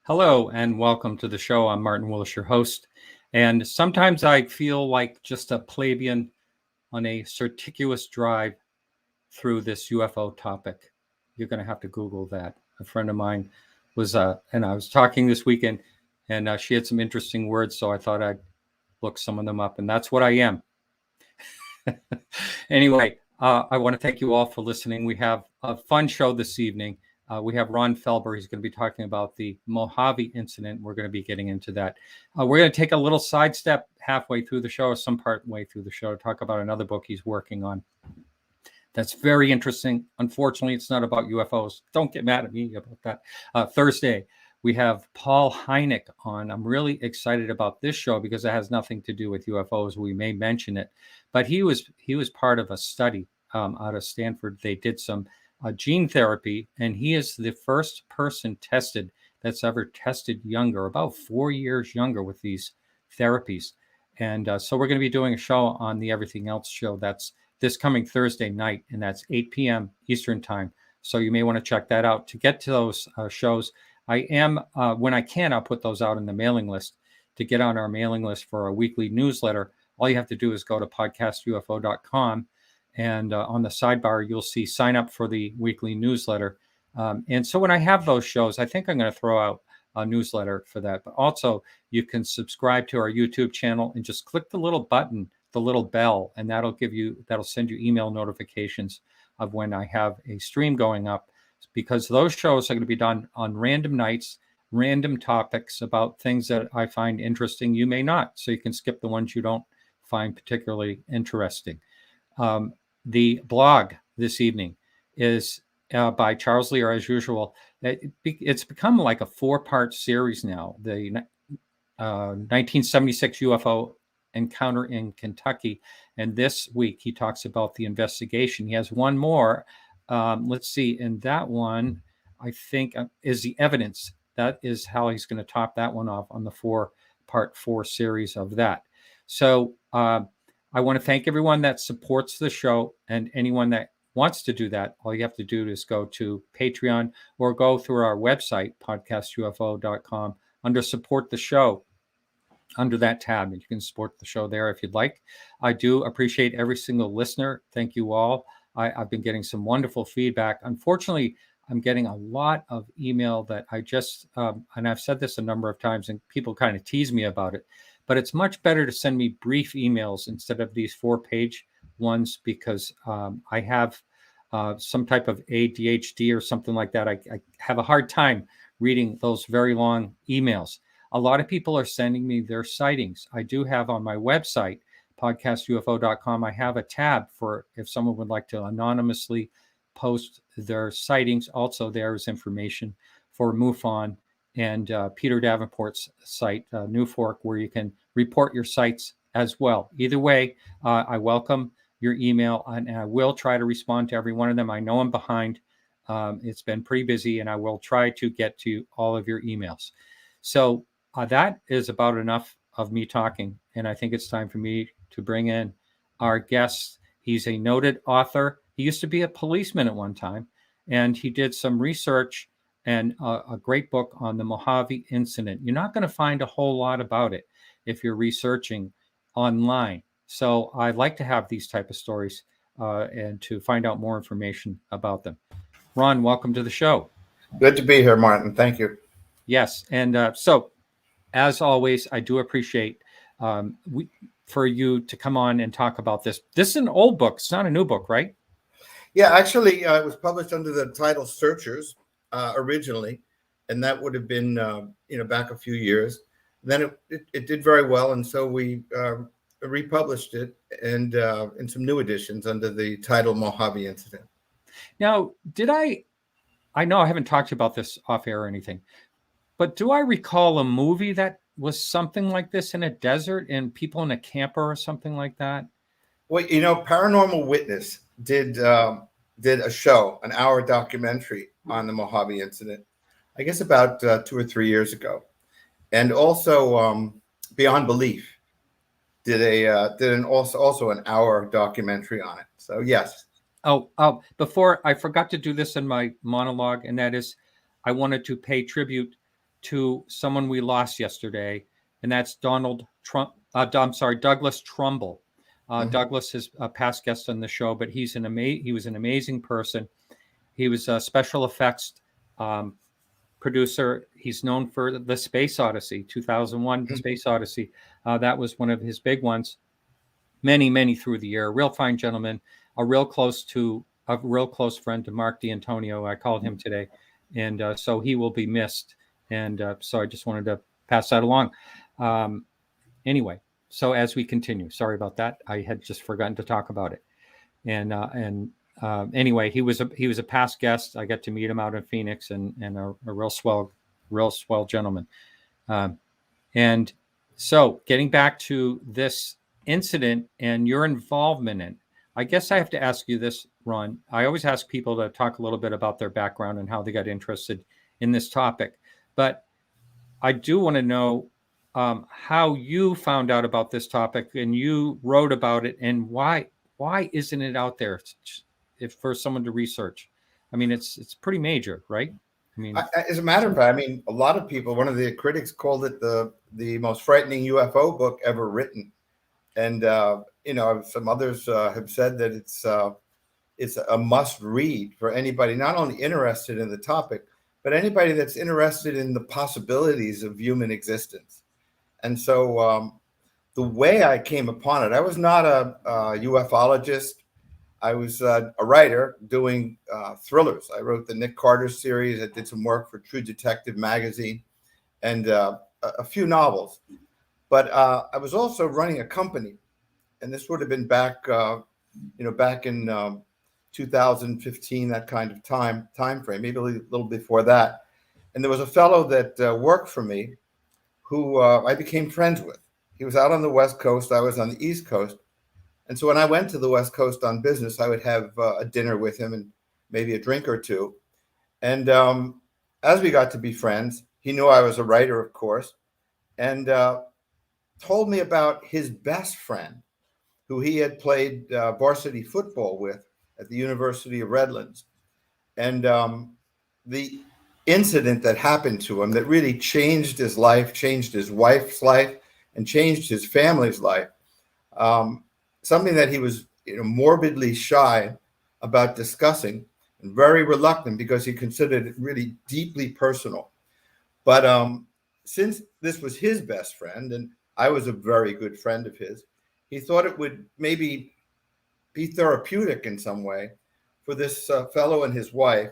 Hello and welcome to the show. I'm Martin Willis, your host. And sometimes I feel like just a plebeian on a circuitous drive through this UFO topic. You're going to have to Google that. A friend of mine was, and I was talking this weekend, and she had some interesting words, so I thought I'd look some of them up, and that's what I am. Anyway, I want to thank you all for listening. We have a fun show this evening. We have Ron Felber. He's going to be talking about the Mojave Incident. We're going to be getting into that. We're going to take a little sidestep halfway through the show, or some part way through the show, to talk about another book he's working on. That's very interesting. Unfortunately, it's not about UFOs. Don't get mad at me about that. Thursday, we have Paul Hynek on. I'm really excited about this show because it has nothing to do with UFOs. We may mention it, but he was part of a study out of Stanford. They did some gene therapy, and he is the first person tested that's ever tested younger, about 4 years younger, with these therapies. And so we're going to be doing a show on the Everything Else show. That's this coming Thursday night, and that's 8 p.m. Eastern time. So you may want to check that out. To get to those shows, I am, when I can, I'll put those out in the mailing list. To get on our mailing list for our weekly newsletter, all you have to do is go to podcastufo.com. And on the sidebar, you'll see sign up for the weekly newsletter. And so when I have those shows, I think I'm going to throw out a newsletter for that. But also, you can subscribe to our YouTube channel and just click the little button, the little bell, and that'll send you email notifications of when I have a stream going up, because those shows are going to be done on random nights, random topics about things that I find interesting. You may not, so you can skip the ones you don't find particularly interesting. The blog this evening is by Charles Lear, as usual. It's become like a 4-part series now. The 1976 UFO encounter in Kentucky. And this week he talks about the investigation. He has one more. Let's see. And that one, I think, is the evidence. That is how he's going to top that one off on the 4-part series of that. So, I want to thank everyone that supports the show, and anyone that wants to do that. All you have to do is go to Patreon or go through our website, podcastufo.com, under support the show, under that tab, and you can support the show there if you'd like. I do appreciate every single listener. Thank you all. I've been getting some wonderful feedback. Unfortunately, I'm getting a lot of email that I just, and I've said this a number of times, and people kind of tease me about it, but it's much better to send me brief emails instead of these 4-page ones, because I have some type of ADHD or something like that. I have a hard time reading those very long emails. A lot of people are sending me their sightings. I do have on my website, podcastufo.com, I have a tab for if someone would like to anonymously post their sightings. Also, there is information for MUFON and Peter Davenport's site, New Fork, where you can report your sites as well. Either way, I welcome your email, and I will try to respond to every one of them. I know I'm behind. It's been pretty busy, and I will try to get to all of your emails. So that is about enough of me talking, and I think it's time for me to bring in our guest. He's a noted author. He used to be a policeman at one time, and he did some research and a great book on the Mojave Incident. You're not going to find a whole lot about it if you're researching online. So I like to have these type of stories and to find out more information about them. Ron, welcome to the show. Good to be here, Martin. Thank you. Yes. And so, as always, I do appreciate for you to come on and talk about this. This is an old book. It's not a new book, right? Yeah, actually, it was published under the title Searchers originally, and that would have been, back a few years. Then it did very well, and so we republished it and in some new editions under the title Mojave Incident. Now, I know I haven't talked to you about this off air or anything, but do I recall a movie that was something like this in a desert and people in a camper or something like that? Well, Paranormal Witness did a show, an hour documentary on the Mojave Incident, I guess about 2 or 3 years ago. And also Beyond Belief did also an hour documentary on it. So yes. Oh, before I forgot to do this in my monologue, and that is I wanted to pay tribute to someone we lost yesterday, and that's Douglas Trumbull. Douglas is a past guest on the show, but he was an amazing person. He was a special effects producer. He's known for the Space Odyssey, 2001 Space Odyssey. That was one of his big ones. Many through the year. A real fine gentleman, a real close friend to Mark D'Antonio. I called him today, and so he will be missed. And so I just wanted to pass that along. Anyway, so as we continue, sorry about that. I had just forgotten to talk about it. And anyway, he was a past guest. I got to meet him out in Phoenix, and a real swell gentleman. And so getting back to this incident and your involvement in, I guess I have to ask you this, Ron. I always ask people to talk a little bit about their background and how they got interested in this topic, but I do want to know how you found out about this topic and you wrote about it, and why isn't it out there if for someone to research? I mean, it's pretty major, right? I mean, as a matter of fact, I mean, a lot of people, one of the critics called it the most frightening UFO book ever written. And, some others have said that it's a must read for anybody, not only interested in the topic, but anybody that's interested in the possibilities of human existence. And so the way I came upon it, I was not a ufologist. I was a writer doing thrillers. I wrote the Nick Carter series. I did some work for True Detective magazine and a few novels. But I was also running a company, and this would have been back in 2015, that kind of time frame, maybe a little before that. And there was a fellow that worked for me who I became friends with. He was out on the West Coast. I was on the East Coast. And so when I went to the West Coast on business, I would have a dinner with him and maybe a drink or two. And as we got to be friends, he knew I was a writer, of course, and told me about his best friend, who he had played varsity football with at the University of Redlands. And the incident that happened to him that really changed his life, changed his wife's life, and changed his family's life. Something that he was morbidly shy about discussing and very reluctant because he considered it really deeply personal. But since this was his best friend, and I was a very good friend of his, he thought it would maybe be therapeutic in some way for this fellow and his wife,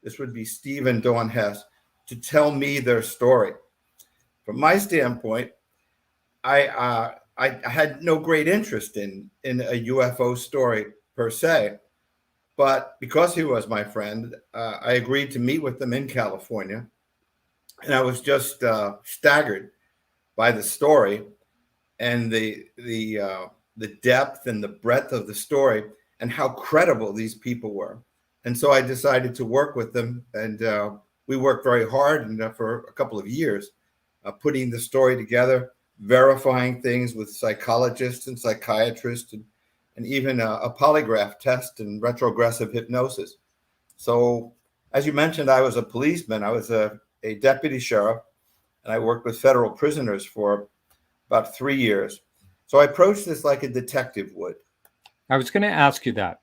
this would be Steve and Dawn Hess, to tell me their story. From my standpoint, I had no great interest in a UFO story per se, but because he was my friend, I agreed to meet with them in California, and I was just staggered by the story and the depth and the breadth of the story and how credible these people were. And so I decided to work with them, and we worked very hard and for a couple of years, putting the story together, verifying things with psychologists and psychiatrists, and even a polygraph test and retrogressive hypnosis. So, as you mentioned, I was a policeman. I was a deputy sheriff, and I worked with federal prisoners for about 3 years. So I approached this like a detective would. I was going to ask you that,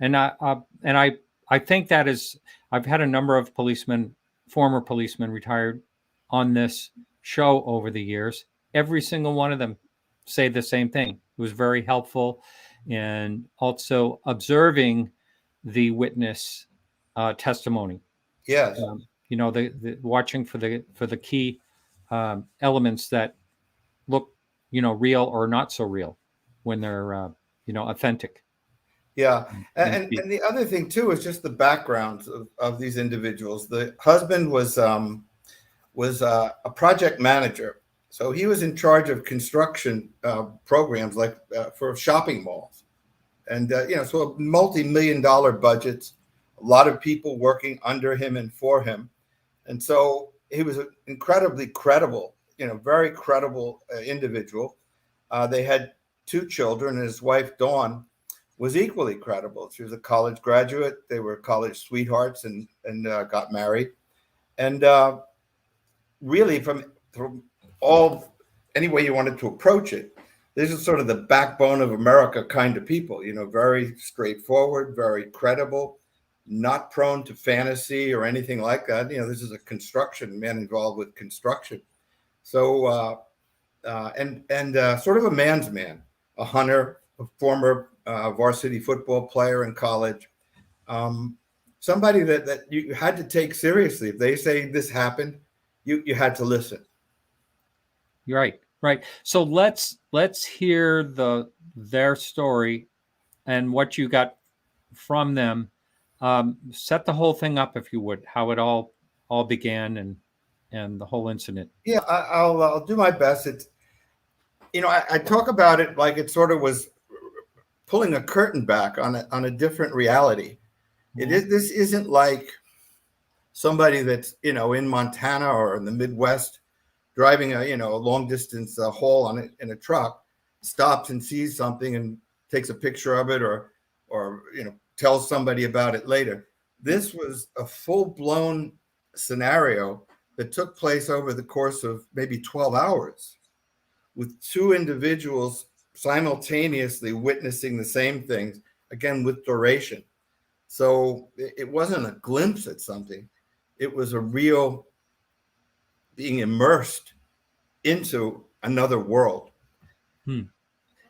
and I think that is, I've had a number of former policemen, retired, on this show over the years. Every single one of them say the same thing. It was very helpful, and also observing the witness testimony. Yes. The watching for the key elements that look, real or not so real when they're, authentic. Yeah. And the other thing too is just the backgrounds of these individuals. The husband was a project manager. So he was in charge of construction programs like for shopping malls. And, so multi-million-dollar budgets, a lot of people working under him and for him. And so he was an incredibly credible, very credible individual. They had 2 children, and his wife, Dawn, was equally credible. She was a college graduate. They were college sweethearts and got married. And really from all any way you wanted to approach it, this is sort of the backbone of America kind of people, very straightforward, very credible, not prone to fantasy or anything like that. This is a construction man involved with construction. So, and sort of a man's man, a hunter, a former varsity football player in college, somebody that you had to take seriously. If they say this happened, you had to listen. You're right. Right. So let's hear their story and what you got from them. Set the whole thing up, if you would, how it all began and the whole incident. Yeah, I'll do my best. It's I talk about it like it sort of was pulling a curtain back on a different reality. This isn't like somebody that's in Montana or in the Midwest driving a long distance haul in a truck, stops and sees something and takes a picture of it or tells somebody about it later. This was a full-blown scenario that took place over the course of maybe 12 hours with two individuals simultaneously witnessing the same things, again with duration. So it wasn't a glimpse at something. It was a real being immersed into another world.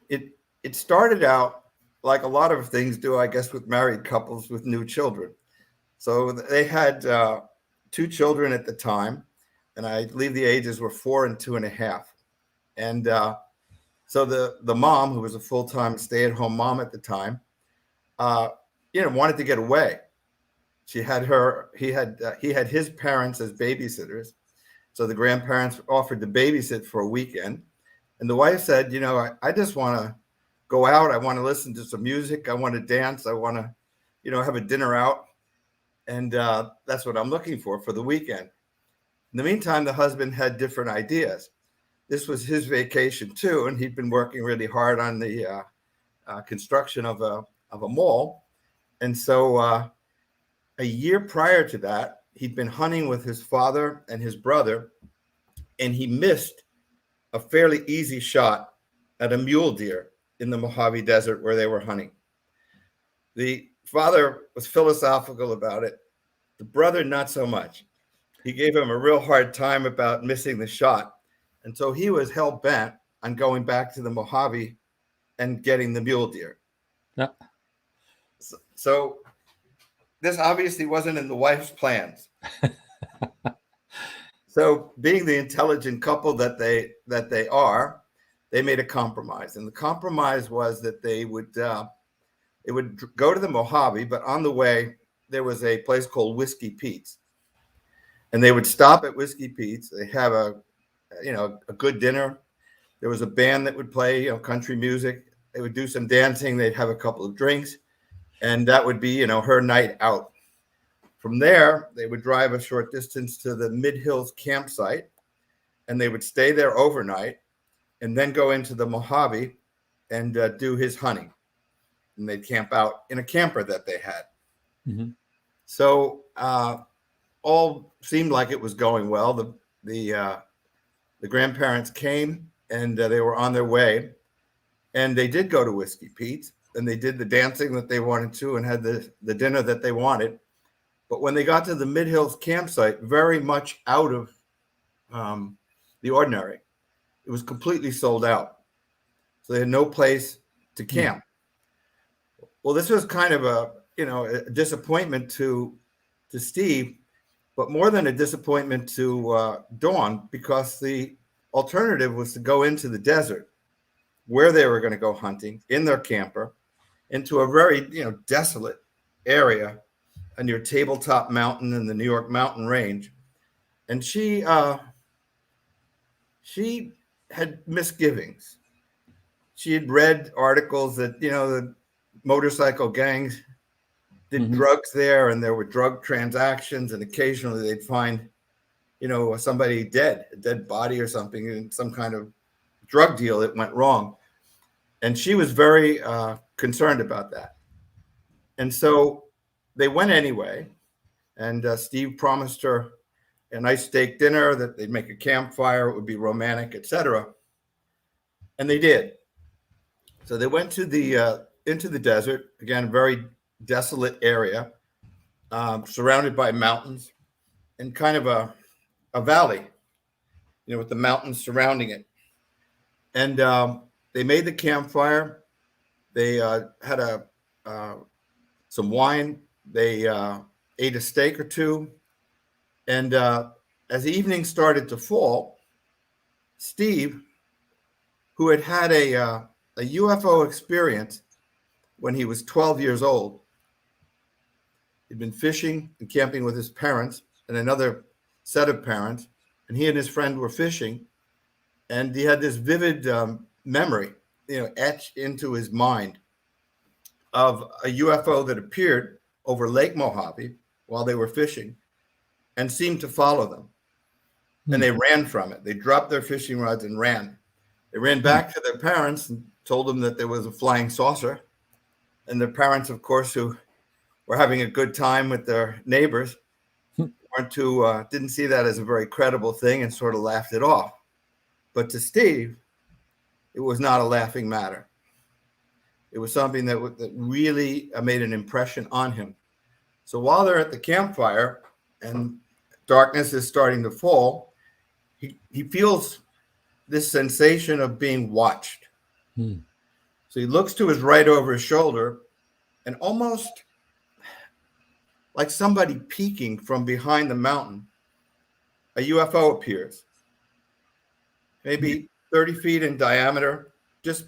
It started out like a lot of things do, I guess, with married couples with new children. So they had 2 children at the time, and I believe the ages were 4 and 2.5. And so the mom, who was a full-time stay-at-home mom at the time, wanted to get away. He had his parents as babysitters. So the grandparents offered to babysit for a weekend. And the wife said, I just want to go out. I want to listen to some music. I want to dance. I want to, have a dinner out. And that's what I'm looking for the weekend. In the meantime, the husband had different ideas. This was his vacation too. And he'd been working really hard on the construction of a mall. And so a year prior to that, he'd been hunting with his father and his brother, and he missed a fairly easy shot at a mule deer in the Mojave Desert where they were hunting. The father was philosophical about it. The brother, not so much. He gave him a real hard time about missing the shot. And so he was hell-bent on going back to the Mojave and getting the mule deer. Yeah. So this obviously wasn't in the wife's plans. So being the intelligent couple that they are, they made a compromise. And the compromise was that they would go to the Mojave, but on the way, there was a place called Whiskey Pete's. And they would stop at Whiskey Pete's. They have a good dinner. There was a band that would play, country music. They would do some dancing. They'd have a couple of drinks. And that would be, her night out. From there, they would drive a short distance to the Mid-Hills campsite, and they would stay there overnight and then go into the Mojave and do his hunting. And they'd camp out in a camper that they had. Mm-hmm. So all seemed like it was going well. The grandparents came, and they were on their way. And they did go to Whiskey Pete's, and they did the dancing that they wanted to and had the dinner that they wanted. But when they got to the Mid-Hills campsite, very much out of the ordinary, it was completely sold out. So they had no place to camp. Well, this was kind of a disappointment to Steve, but more than a disappointment to Dawn, because the alternative was to go into the desert where they were going to go hunting in their camper into a very desolate area near Tabletop Mountain in the New York Mountain Range. And she had misgivings. She had read articles that, the motorcycle gangs did drugs there, and there were drug transactions, and occasionally they'd find, somebody dead, a dead body or something in some kind of drug deal that went wrong. And she was very concerned about that. And so they went anyway, and Steve promised her a nice steak dinner, that they'd make a campfire, it would be romantic, etc. And they did. So they went to the into the desert, again, a very desolate area, surrounded by mountains and kind of a valley, with the mountains surrounding it. And they made the campfire. They had some wine. They ate a steak or two. And as the evening started to fall, Steve, who had a UFO experience when he was 12 years old, he'd been fishing and camping with his parents and another set of parents, and he and his friend were fishing, and he had this vivid memory, etched into his mind of a UFO that appeared over Lake Mojave while they were fishing and seemed to follow them. And they ran from it. They dropped their fishing rods and ran. They ran back to their parents and told them that there was a flying saucer. And their parents, of course, who were having a good time with their neighbors, didn't see that as a very credible thing and sort of laughed it off. But to Steve, it was not a laughing matter. It was something that really made an impression on him. So while they're at the campfire and darkness is starting to fall, he feels this sensation of being watched. So he looks to his right over his shoulder, and almost like somebody peeking from behind the mountain, a UFO appears. Maybe 30 feet in diameter, just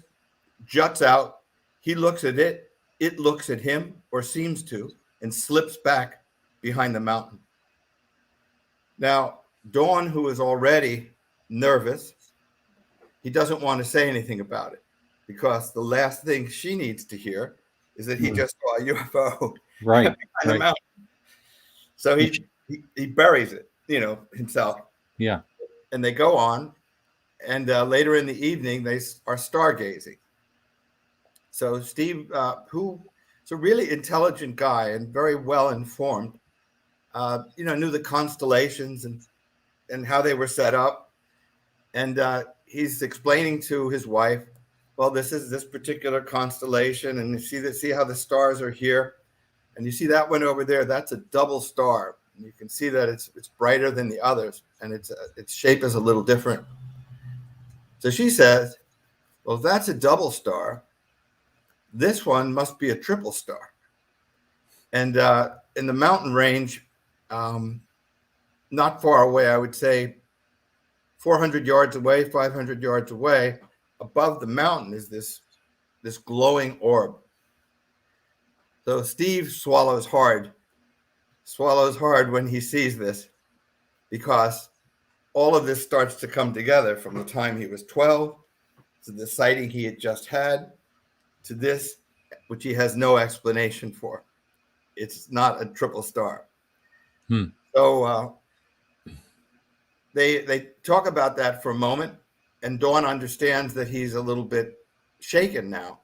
juts out. He looks at it, it looks at him, or seems to, and slips back behind the mountain. Now, Dawn, who is already nervous, he doesn't want to say anything about it, because the last thing she needs to hear is that he just saw a UFO behind the mountain. So he buries it, himself. Yeah. And they go on, and later in the evening, they are stargazing. So Steve, who is a really intelligent guy and very well informed, knew the constellations and how they were set up. And he's explaining to his wife, well, this is this particular constellation, and you see how the stars are here, and you see that one over there, that's a double star. And you can see that it's brighter than the others, and its shape is a little different. So she says, well, if that's a double star, this one must be a triple star. And in the mountain range, not far away, I would say 400 yards away, 500 yards away, above the mountain is this glowing orb. So Steve swallows hard when he sees this, because all of this starts to come together from the time he was 12 to the sighting he had just had to this, which he has no explanation for. It's not a triple star. So they talk about that for a moment, and Dawn understands that he's a little bit shaken now.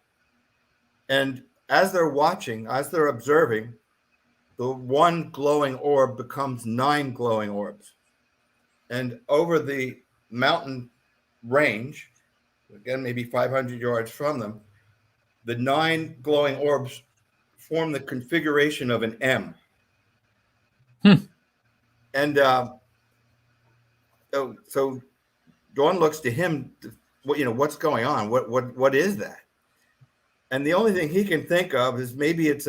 And as they're watching, as they're observing, the one glowing orb becomes 9 glowing orbs. And over the mountain range, again, maybe 500 yards from them, the 9 glowing orbs form the configuration of an M. And so Dawn looks to him, what's going on? What is that? And the only thing he can think of is maybe it's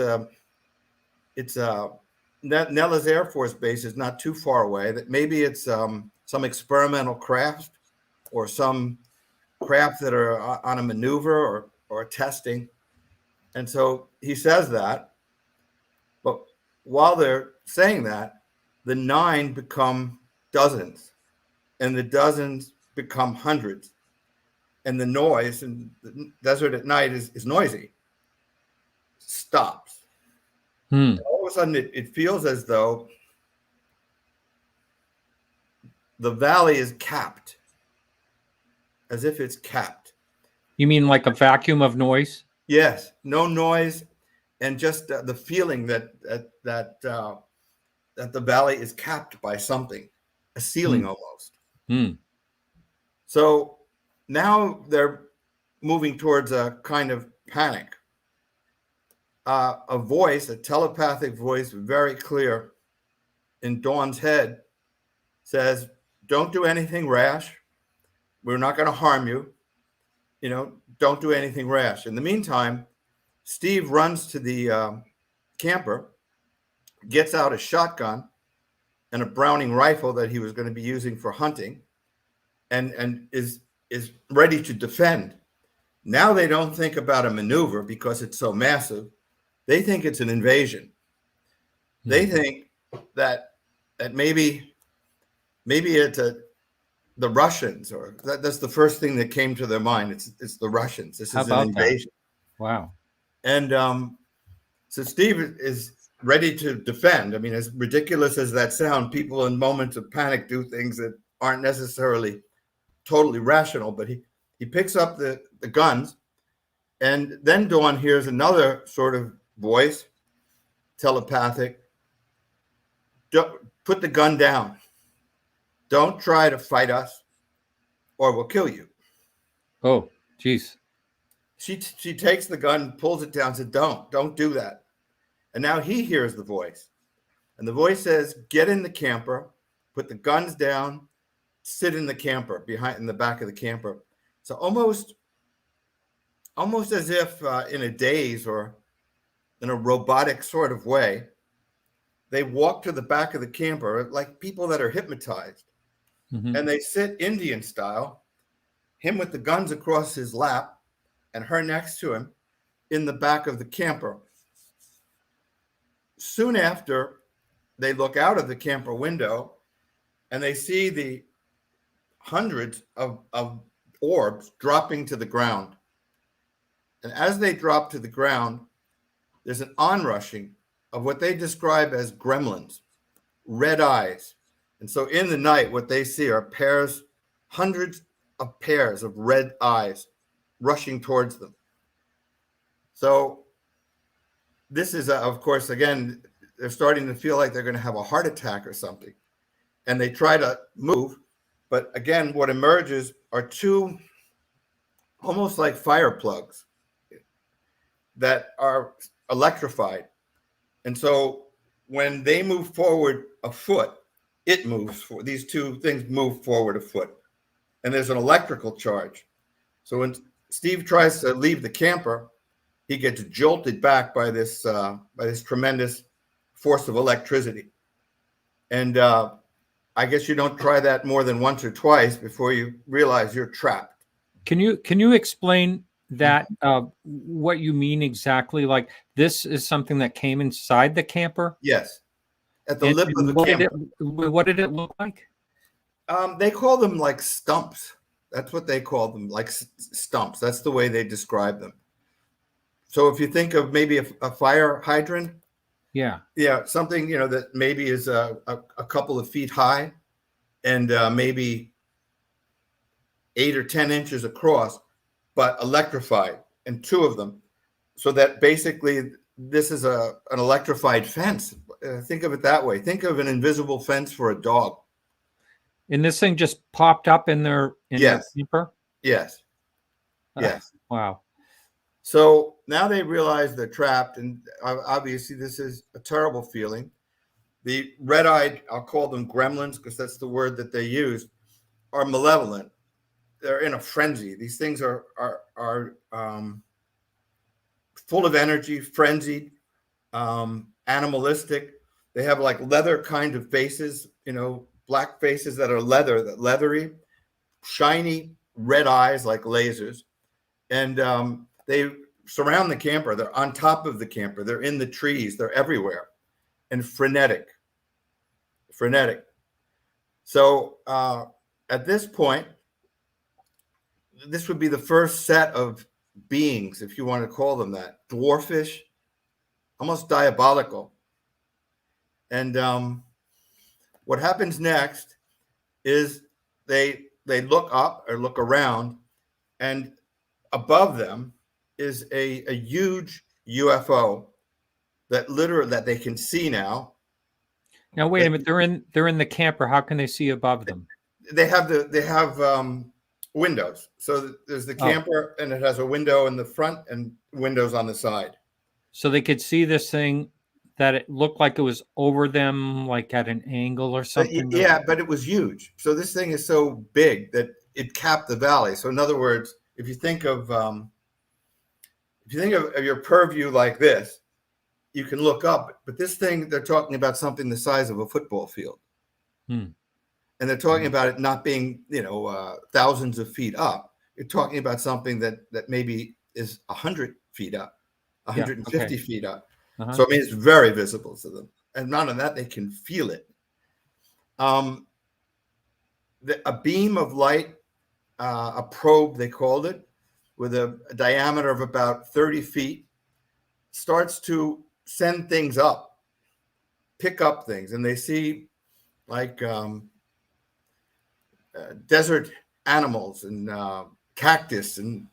Nellis Air Force Base is not too far away. That maybe it's some experimental craft or some craft that are on a maneuver or testing. And so he says that. But while they're saying that, the 9 become dozens, and the dozens become hundreds. And the noise in the desert at night is noisy. Stops. All of a sudden, it feels as though the valley is capped, as if it's capped. You mean like a vacuum of noise? Yes, no noise, and just the feeling that the valley is capped by something. a ceiling almost. Mm. So now they're moving towards a kind of panic. A voice, a telepathic voice, very clear in Dawn's head, says, "Don't do anything rash. We're not going to harm you. Don't do anything rash." In the meantime, Steve runs to the camper, gets out a shotgun and a Browning rifle that he was going to be using for hunting, and is ready to defend. Now they don't think about a maneuver because it's so massive. They think it's an invasion. They think that maybe it's the Russians, or that's the first thing that came to their mind. It's the Russians. This is an invasion. That? Wow. And so Steve is ready to defend. I mean, as ridiculous as that sounds, people in moments of panic do things that aren't necessarily totally rational. But he picks up the guns, and then Dawn hears another sort of voice, telepathic. Put the gun down. Don't try to fight us, or we'll kill you. Oh, geez. She takes the gun, pulls it down, said, don't do that. And now he hears the voice. And the voice says, "Get in the camper, put the guns down, sit in the camper, in the back of the camper." So almost as if in a daze or in a robotic sort of way, they walk to the back of the camper like people that are hypnotized. Mm-hmm. And they sit Indian style, him with the guns across his lap and her next to him in the back of the camper. Soon after, they look out of the camper window and they see the hundreds of orbs dropping to the ground. And as they drop to the ground, there's an onrushing of what they describe as gremlins, red eyes. And so in the night, what they see are hundreds of pairs of red eyes rushing towards them. So this is, of course, again, they're starting to feel like they're going to have a heart attack or something. And they try to move. But again, what emerges are two almost like fire plugs that are electrified. And so when they move forward a foot, it moves. These two things move forward a foot. And there's an electrical charge. So when Steve tries to leave the camper, he gets jolted back by this tremendous force of electricity. And I guess you don't try that more than once or twice before you realize you're trapped. Can you explain that, what you mean exactly? Like, this is something that came inside the camper? Yes. At the lip of the camper. What did it look like? They call them like stumps. That's what they call them, like stumps. That's the way they describe them. So if you think of maybe a fire hydrant. Yeah, something, that maybe is a couple of feet high and maybe 8 or 10 inches across, but electrified, and two of them. So that basically this is an electrified fence. Think of it that way. Think of an invisible fence for a dog. And this thing just popped up in their camper? Yes. Yes. Wow. So now they realize they're trapped, and obviously this is a terrible feeling. The red-eyed, I'll call them gremlins because that's the word that they use, are malevolent. They're in a frenzy. These things are full of energy, frenzied, animalistic. They have like leather kind of faces, black faces that are leathery, shiny red eyes like lasers. And they surround the camper. They're on top of the camper. They're in the trees. They're everywhere, and frenetic. So at this point, this would be the first set of beings, if you want to call them that, dwarfish, almost diabolical. And what happens next is they look up or look around, and above them is a huge UFO that they can see now. Now wait a minute. They're in the camper. How can they see above them? They have windows. So there's the camper, and it has a window in the front and windows on the side. So they could see this thing that it looked like it was over them, like at an angle or something. Yeah, but it was huge. So this thing is so big that it capped the valley. So in other words, if you think of your purview like this, you can look up. But this thing, they're talking about something the size of a football field. And they're talking about it not being, thousands of feet up. You're talking about something that maybe is 100 feet up, 150 feet up. So I mean, it's very visible to them. And not only that, they can feel it. A beam of light, a probe, they called it, with a diameter of about 30 feet, starts to send things up, pick up things. And they see like desert animals and cactus and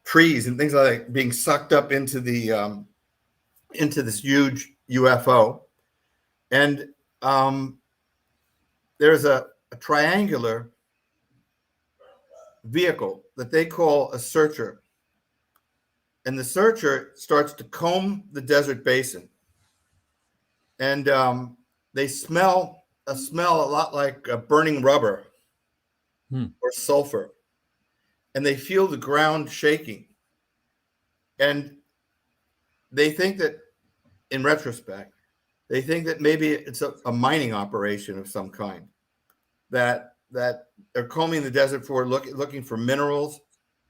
trees and things like that being sucked up into the into this huge UFO. And there's a triangular vehicle that they call a searcher. And the searcher starts to comb the desert basin. And they smell a lot like burning rubber or sulfur. And they feel the ground shaking. And they think that, in retrospect, they think that maybe it's a mining operation of some kind, that they're combing the desert for looking for minerals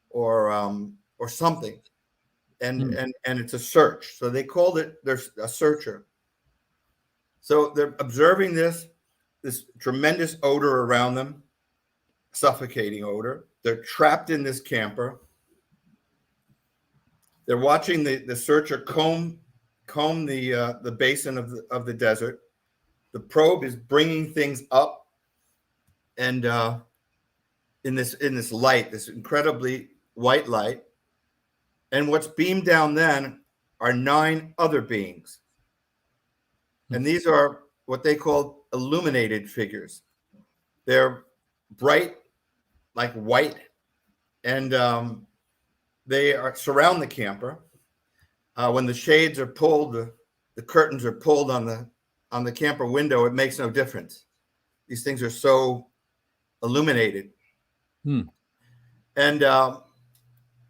or something, and it's a search. So they called it there's a searcher. So they're observing this tremendous odor around them, suffocating odor. They're trapped in this camper. They're watching the searcher comb the basin of the desert. The probe is bringing things up, and in this light, this incredibly white light, and what's beamed down then are 9 other beings, and these are what they call illuminated figures. They're bright, like white, and they surround the camper. When the shades are pulled, the curtains are pulled on the camper window, it makes no difference. These things are so illuminated. And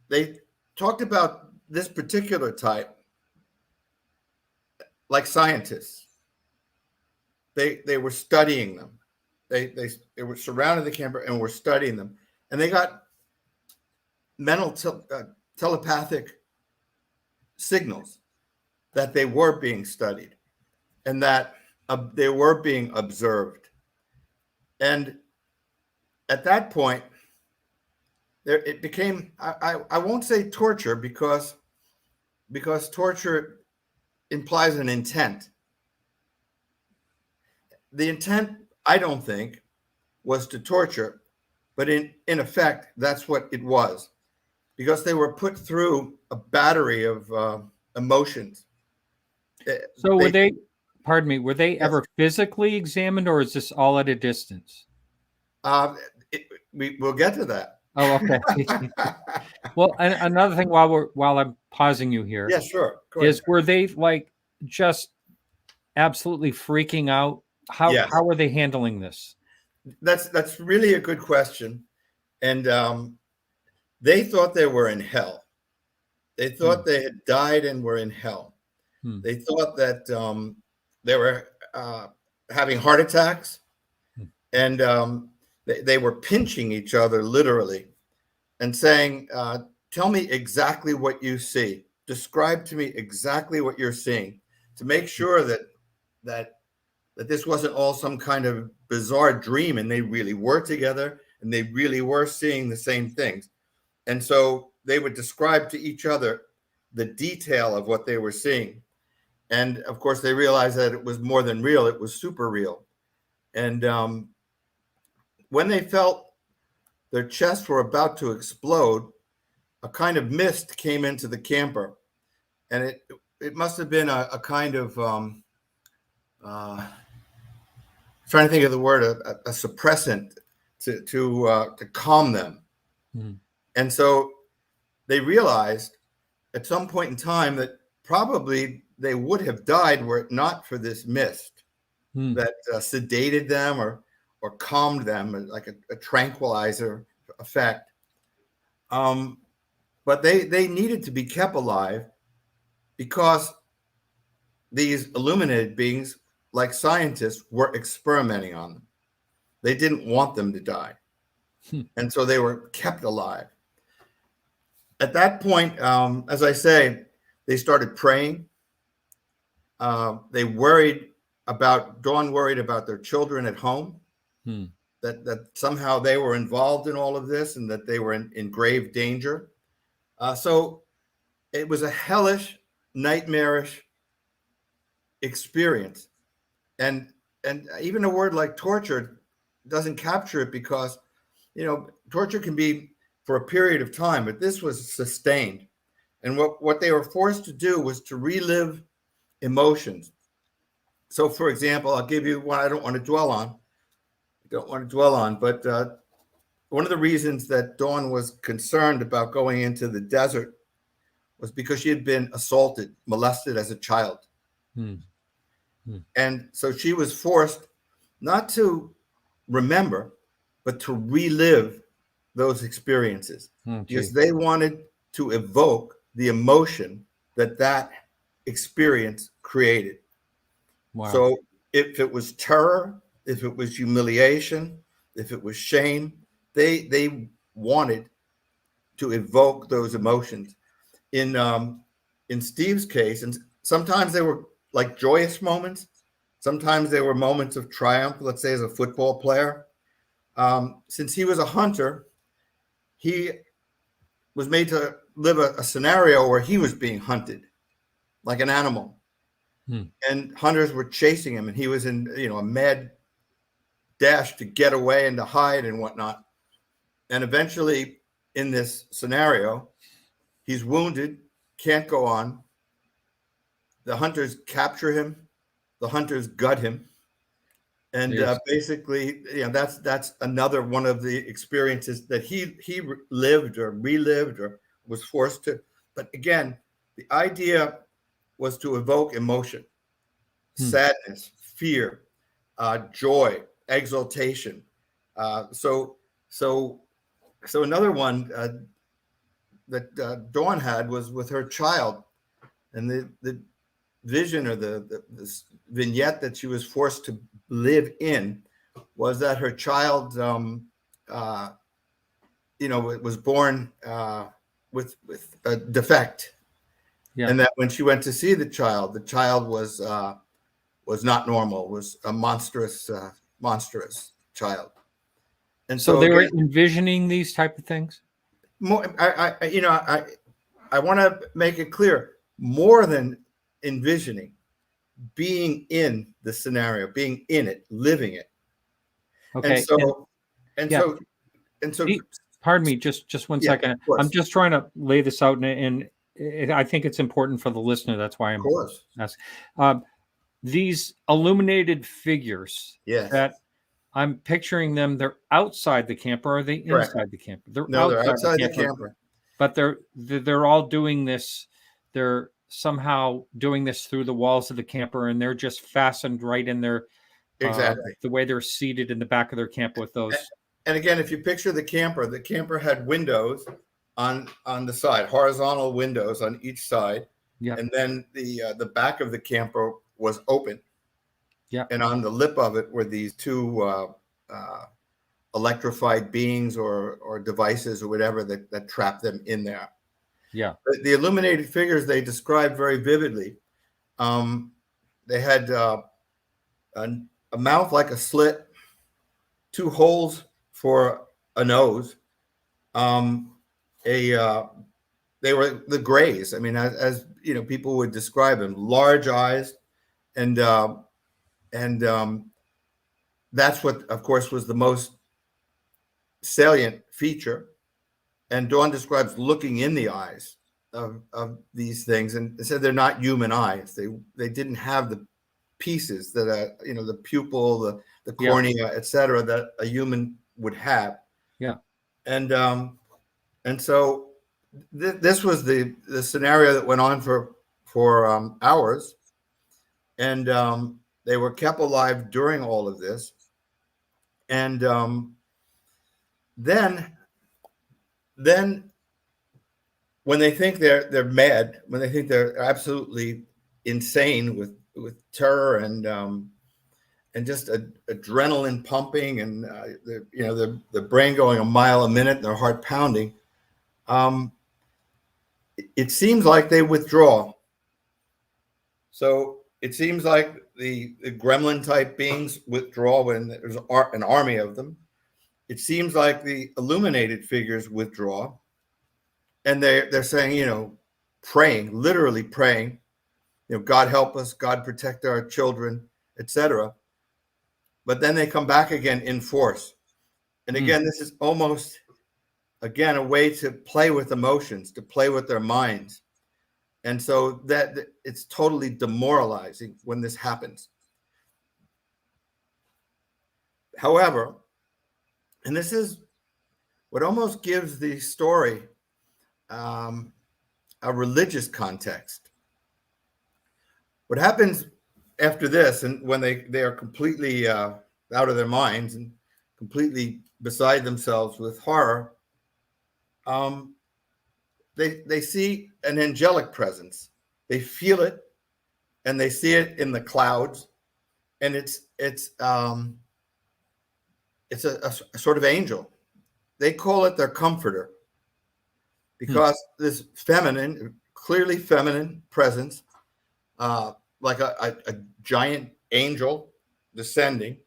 they talked about this particular type like scientists. They were studying them. They were surrounding the camper and were studying them. And they got mental telepathic signals that they were being studied and that they were being observed. And at that point, it became, I won't say torture because torture implies an intent. The intent, I don't think, was to torture, but in effect, that's what it was, because they were put through a battery of emotions. So were they, pardon me, were they ever physically examined, or is this all at a distance? We'll get to that. Oh, okay. Well, another thing while I'm pausing you here. Yeah, sure. Is were they like just absolutely freaking out? How were they handling this? That's really a good question. And they thought they were in hell. They thought they had died and were in hell. They thought that they were having heart attacks, and they were pinching each other literally and saying, tell me exactly what you see. Describe to me exactly what you're seeing, to make sure that this wasn't all some kind of bizarre dream and they really were together and they really were seeing the same things. And so they would describe to each other the detail of what they were seeing. And of course, they realized that it was more than real. It was super real. And when they felt their chests were about to explode, a kind of mist came into the camper. And it must have been a kind of trying to think of the word, a suppressant to calm them. Mm. And so they realized at some point in time that probably they would have died were it not for this mist that sedated them or calmed them, like a tranquilizer effect. But they needed to be kept alive because these illuminated beings, like scientists, were experimenting on them. They didn't want them to die. And so they were kept alive. At that point, as I say, they started praying. Dawn worried about their children at home, that somehow they were involved in all of this and that they were in grave danger. So it was a hellish, nightmarish experience. And even a word like torture doesn't capture it because, torture can be for a period of time, but this was sustained. And what they were forced to do was to relive emotions. So, for example, I'll give you one I don't want to dwell on. But one of the reasons that Dawn was concerned about going into the desert was because she had been assaulted, molested as a child. And so she was forced not to remember, but to relive those experiences because they wanted to evoke the emotion that experience created. Wow. So if it was terror, if it was humiliation, if it was shame, they wanted to evoke those emotions. In Steve's case, and sometimes they were like joyous moments, sometimes they were moments of triumph. Let's say as a football player, since he was a hunter, he was made to live a scenario where he was being hunted like an animal. And hunters were chasing him, and he was in a mad dash to get away and to hide and whatnot. And eventually, in this scenario, he's wounded, can't go on. The hunters capture him. The hunters gut him. And basically, that's another one of the experiences that he lived or relived or was forced to. But again, the idea was to evoke emotion, sadness, fear, joy, exultation. So another one that Dawn had was with her child, and the vision or the vignette that she was forced to live in was that her child, was born with a defect. Yeah. And that when she went to see the child was not normal, was a monstrous child. And so they were envisioning these type of things. I want to make it clear, more than envisioning, being in the scenario, being in it, living it. Okay. And so pardon me, just one second. I'm just trying to lay this out, and I think it's important for the listener. That's why I'm asking. These illuminated figures that I'm picturing them, they're outside the camper, or are they inside the camper? They're outside the camper. But they're all doing this. They're somehow doing this through the walls of the camper, and they're just fastened right in their the way they're seated in the back of their camper with those. And again, if you picture the camper had windows on the side, horizontal windows on each side. Yeah. And then the back of the camper was open. Yeah. And on the lip of it were these two electrified beings or devices or whatever that trap them in there. Yeah. The illuminated figures they described very vividly. They had a mouth like a slit, two holes for a nose. They were the grays. I mean, as people would describe them, large eyes, and that's what, of course, was the most salient feature. And Dawn describes looking in the eyes of these things, and said they're not human eyes. They didn't have the pieces that the pupil, the cornea, etc., that a human would have. Yeah. And so this was the scenario that went on for hours, and they were kept alive during all of this. And then when they think they're mad, when they think they're absolutely insane with terror and just adrenaline pumping and the brain going a mile a minute and their heart pounding, it seems like they withdraw. So it seems like the gremlin type beings withdraw when there's an army of them. It seems like the illuminated figures withdraw, and they're saying, praying, literally praying, God help us, God protect our children, etc. But then they come back again in force. And again, this is almost, again, a way to play with emotions, to play with their minds. And so that it's totally demoralizing when this happens. However, and this is what almost gives the story a religious context. What happens after this, and when they are completely out of their minds and completely beside themselves with horror, they see an angelic presence. They feel it, and they see it in the clouds, and it's a sort of angel. They call it their comforter, because this feminine, clearly feminine presence, like a giant angel descending,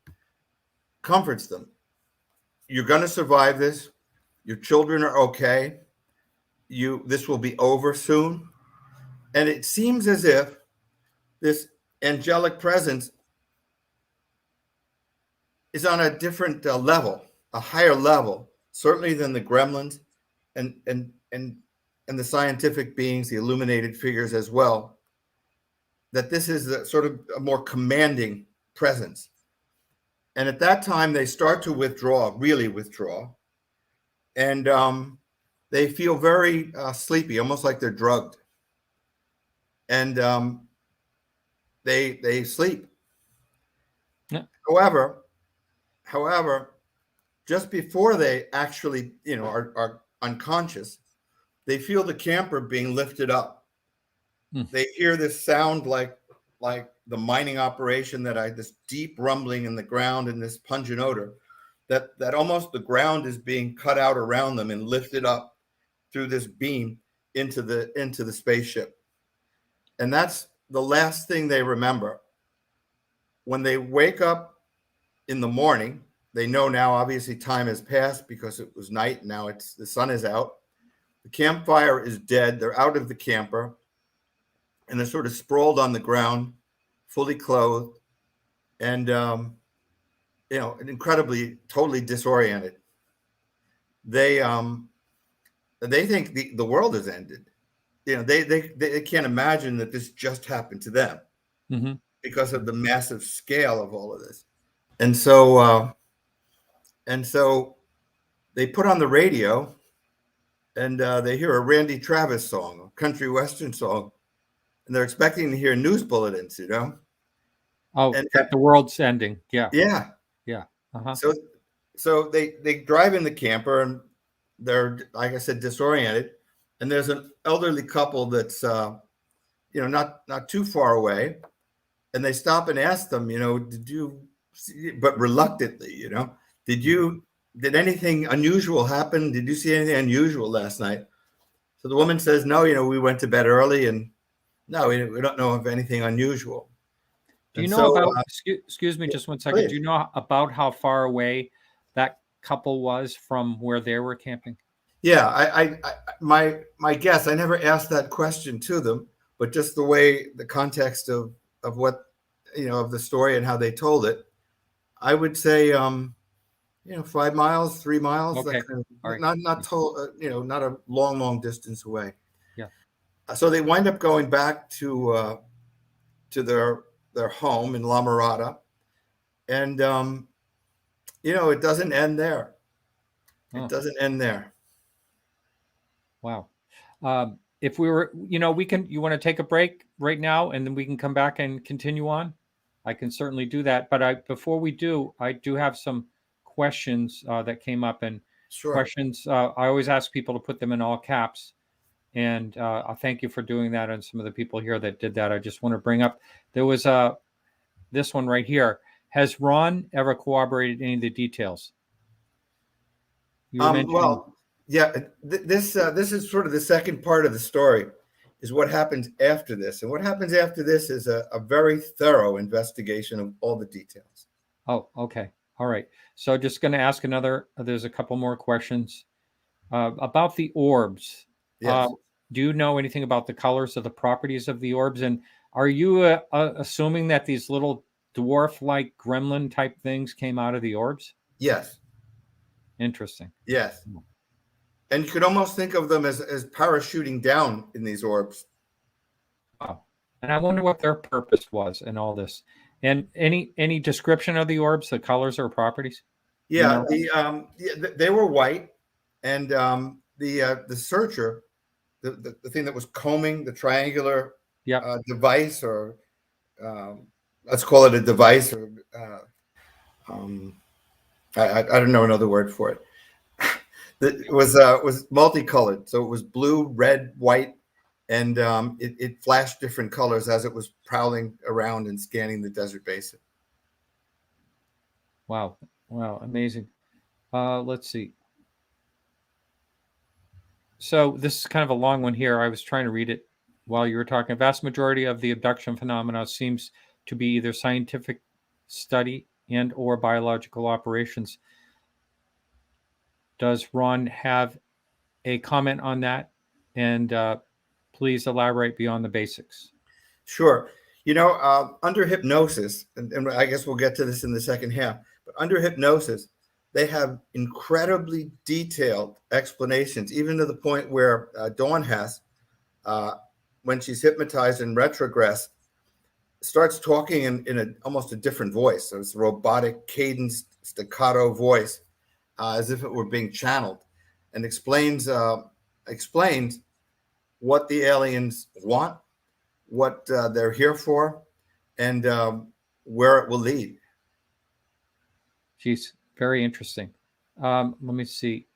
comforts them. You're going to survive this. Your children are okay. This will be over soon. And it seems as if this angelic presence is on a different level, a higher level, certainly than the gremlins and the scientific beings, the illuminated figures as well. That this is a sort of a more commanding presence. And at that time, they start to withdraw, really withdraw. And they feel very sleepy, almost like they're drugged. And they sleep. Yeah. However, just before they actually, are unconscious, they feel the camper being lifted up. They hear this sound like the mining operation, this deep rumbling in the ground and this pungent odor, that almost the ground is being cut out around them and lifted up through this beam into the spaceship. And that's the last thing they remember. When they wake up in the morning, they know now obviously time has passed because it was night. Now the sun is out. The campfire is dead. They're out of the camper. And they're sort of sprawled on the ground, fully clothed, and incredibly, totally disoriented. They think the world has ended. They can't imagine that this just happened to them because of the massive scale of all of this. And so they put on the radio, and they hear a Randy Travis song, a country western song. And they're expecting to hear news bulletins, Oh, that the world's ending. Yeah. Yeah. Yeah. Uh-huh. So they drive in the camper, and they're, like I said, disoriented. And there's an elderly couple that's, not too far away. And they stop and ask them, did you, but reluctantly, did anything unusual happen? Did you see anything unusual last night? So the woman says, no, we went to bed early, and no, we don't know of anything unusual. Do you know about, excuse me, just one second. Please. Do you know about how far away that couple was from where they were camping? Yeah, my guess, I never asked that question to them, but just the context of what, of the story and how they told it, I would say, 5 miles, 3 miles, Okay. that kind of, All right. not a long distance away. Yeah. So they wind up going back to their their home in La Mirada, and it doesn't end there. It doesn't end there. Wow. If we were, you want to take a break right now and then we can come back and continue on? I can certainly do that. But before we do, I do have some questions that came up, and Sure. questions. I always ask people to put them in all caps. And I thank you for doing that. And some of the people here that did that, I just want to bring up. There was this one right here. Has Ron ever corroborated any of the details? You were mentioning. Well, yeah, this is sort of the second part of the story, is what happens after this. And what happens after this is a very thorough investigation of all the details. Oh, okay. All right. So just going to ask there's a couple more questions about the orbs. Yes. Do you know anything about the colors of the properties of the orbs? And are you assuming that these little dwarf-like gremlin type things came out of the orbs? Yes. Interesting. Yes. And you could almost think of them as parachuting down in these orbs. Wow. And I wonder what their purpose was in all this. And any description of the orbs, the colors or properties? Yeah, they were white, and the searcher, the thing that was combing the triangular device, or let's call it a device, or I don't know another word for it. It was multicolored, so it was blue, red, white, and it flashed different colors as it was prowling around and scanning the desert basin. Wow, amazing. Let's see. So this is kind of a long one here. I was trying to read it while you were talking. A vast majority of the abduction phenomena seems to be either scientific study and or biological operations. Does Ron have a comment on that? And please elaborate beyond the basics. Sure. Under hypnosis, and I guess we'll get to this in the second half, but under hypnosis, they have incredibly detailed explanations, even to the point where Dawn has, when she's hypnotized and retrogressed, starts talking in almost a different voice. So it's a robotic, cadenced, staccato voice, as if it were being channeled, and explains what the aliens want, what they're here for, and where it will lead. Geez, very interesting. Let me see.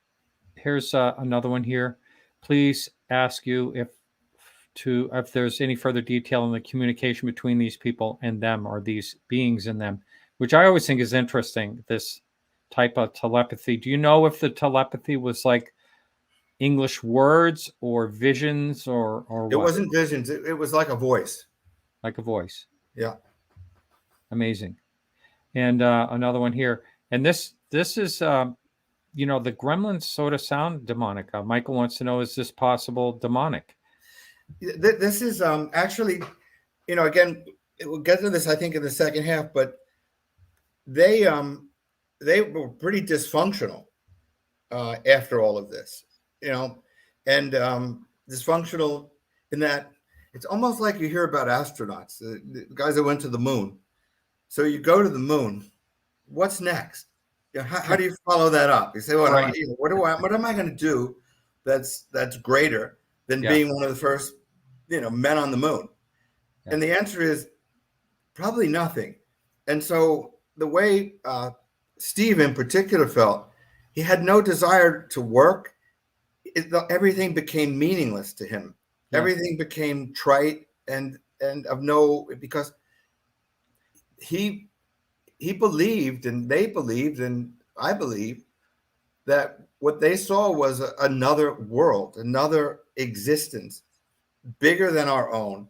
Here's another one here. Please ask you if there's any further detail in the communication between these people and them, or these beings in them, which I always think is interesting, this type of telepathy. Do you know if the telepathy was like English words or visions or what? It wasn't visions. It was like a voice. Like a voice. Yeah. Amazing. And another one here. And this is, the gremlins sort of sound demonic. Michael wants to know, is this possible demonic? This is actually, again, we'll get to this, I think, in the second half, but they were pretty dysfunctional after all of this, and dysfunctional in that it's almost like you hear about astronauts, the guys that went to the moon. So you go to the moon, what's next? How do you follow that up? You say, well, Right. what am I going to do that's greater than being one of the first, men on the moon? Yeah. And the answer is probably nothing. And so the way Steve in particular felt, he had no desire to work. Everything became meaningless to him. Yeah. Everything became trite and of no, because he believed, and they believed, and I believe, that what they saw was another world, another existence, bigger than our own,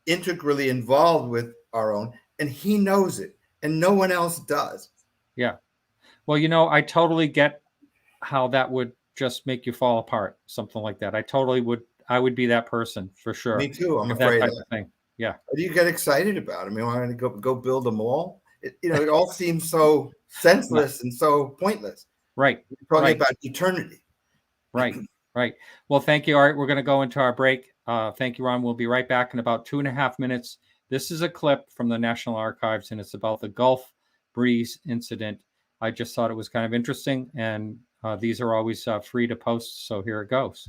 integrally involved with our own, and he knows it, and no one else does. Yeah. Well, I totally get how that would just make you fall apart, something like that. I would be that person for sure. Me too. I'm afraid of that thing. Yeah. What do you get excited about? I mean, want to go build a mall? It all seems so senseless and so pointless. Right. We're talking about eternity. Right. Well, thank you. All right, we're going to go into our break. Thank you, Ron. We'll be right back in about 2.5 minutes. This is a clip from the National Archives, and it's about the Gulf Breeze incident. I just thought it was kind of interesting, and these are always free to post, so here it goes.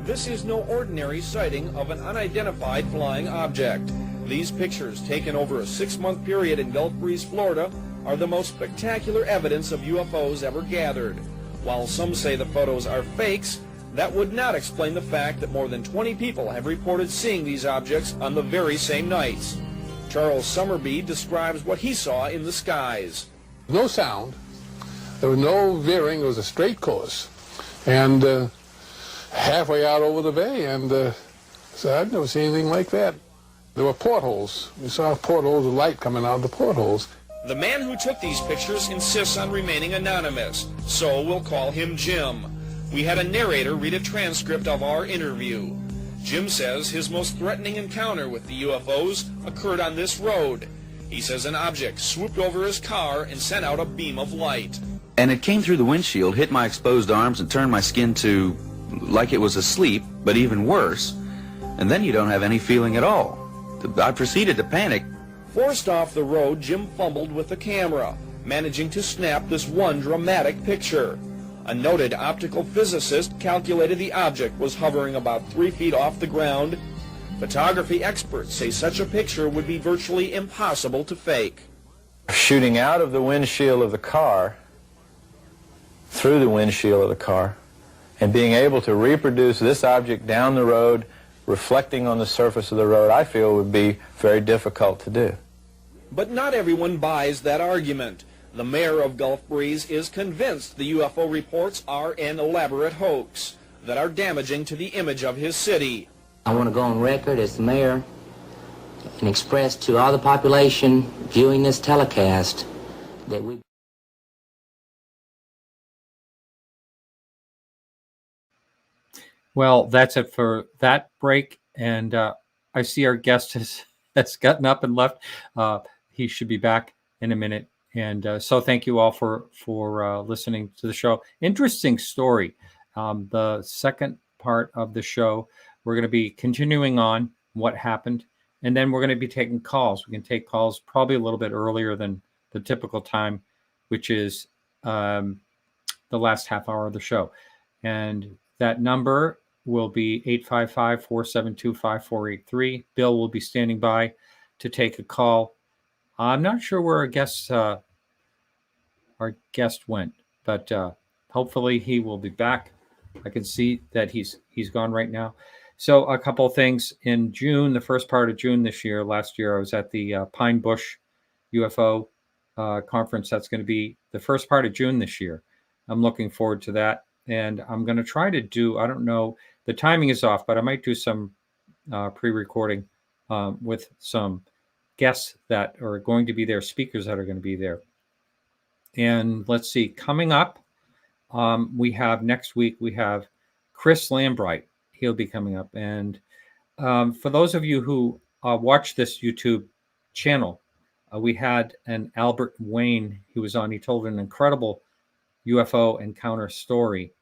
This is no ordinary sighting of an unidentified flying object. These pictures, taken over a 6-month period in Gulf Breeze, Florida, are the most spectacular evidence of UFOs ever gathered. While some say the photos are fakes, that would not explain the fact that more than 20 people have reported seeing these objects on the very same nights. Charles Summerby describes what he saw in the skies. No sound. There was no veering. It was a straight course. And halfway out over the bay, and so I'd never seen anything like that. There were portholes. We saw portholes of light coming out of the portholes. The man who took these pictures insists on remaining anonymous, so we'll call him Jim. We had a narrator read a transcript of our interview. Jim says his most threatening encounter with the UFOs occurred on this road. He says an object swooped over his car and sent out a beam of light. And it came through the windshield, hit my exposed arms, and turned my skin to like it was asleep, but even worse. And then you don't have any feeling at all. I proceeded to panic. Forced off the road, Jim fumbled with the camera, managing to snap this one dramatic picture. A noted optical physicist calculated the object was hovering about 3 feet off the ground. Photography experts say such a picture would be virtually impossible to fake. Shooting out of the windshield of the car, through the windshield of the car, and being able to reproduce this object down the road, reflecting on the surface of the road, I feel would be very difficult to do. But not everyone buys that argument. The mayor of Gulf Breeze is convinced the UFO reports are an elaborate hoax that are damaging to the image of his city. I want to go on record as the mayor and express to all the population viewing this telecast that we... Well, that's it for that break. And I see our guest has gotten up and left. He should be back in a minute. And so thank you all for listening to the show. Interesting story. The second part of the show, we're going to be continuing on what happened. And then we're going to be taking calls. We can take calls probably a little bit earlier than the typical time, which is the last half hour of the show. And that number will be 855-472-5483. Bill will be standing by to take a call. I'm not sure where our guest went, but hopefully he will be back. I can see that he's gone right now. So a couple of things in June, the first part of June last year, I was at the Pine Bush UFO conference. That's going to be the first part of June this year. I'm looking forward to that. And I'm going to try to do, I don't know, the timing is off, but I might do some pre-recording with some guests that are going to be there, speakers that are going to be there. And let's see, coming up, we have next week, we have Chris Lambright. He'll be coming up. And for those of you who watch this YouTube channel, we had an Albert Wayne. He was on, he told an incredible UFO encounter story.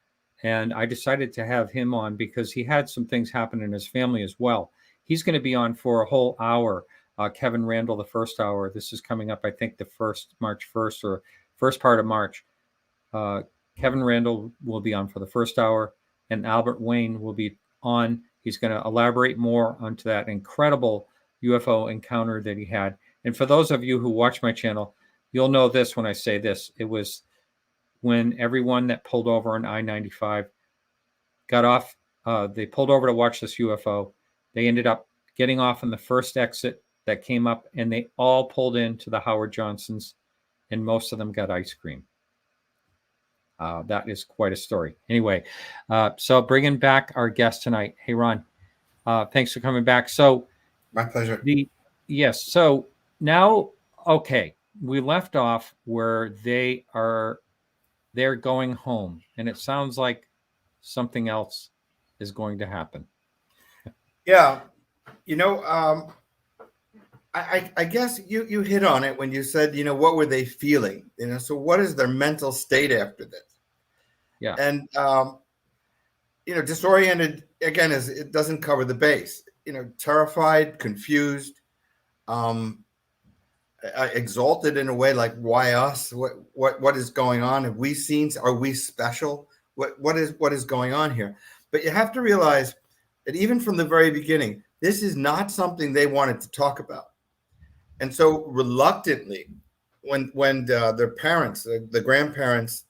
And I decided to have him on because he had some things happen in his family as well. He's going to be on for a whole hour. Kevin Randall, the first hour. This is coming up, I think, March 1st or first part of March. Kevin Randall will be on for the first hour, and Albert Wayne will be on. He's going to elaborate more onto that incredible UFO encounter that he had. And for those of you who watch my channel, you'll know this when I say this. It was when everyone that pulled over on I-95 got off, they pulled over to watch this UFO. They ended up getting off on the first exit that came up, and they all pulled into the Howard Johnsons, and most of them got ice cream. That is quite a story. Anyway, so bringing back our guest tonight. Hey, Ron, thanks for coming back. So my pleasure. Yes. So now okay, we left off where they're going home, and it sounds like something else is going to happen. Yeah, you know, I guess you hit on it when you said, you know, what were they feeling? You know, so what is their mental state after this? Yeah. And you know, disoriented again is it doesn't cover the base. You know, terrified, confused, exalted in a way, like why us? What is going on? Have we seen? Are we special? What is going on here? But you have to realize that even from the very beginning, this is not something they wanted to talk about. And so reluctantly, when their parents, the grandparents,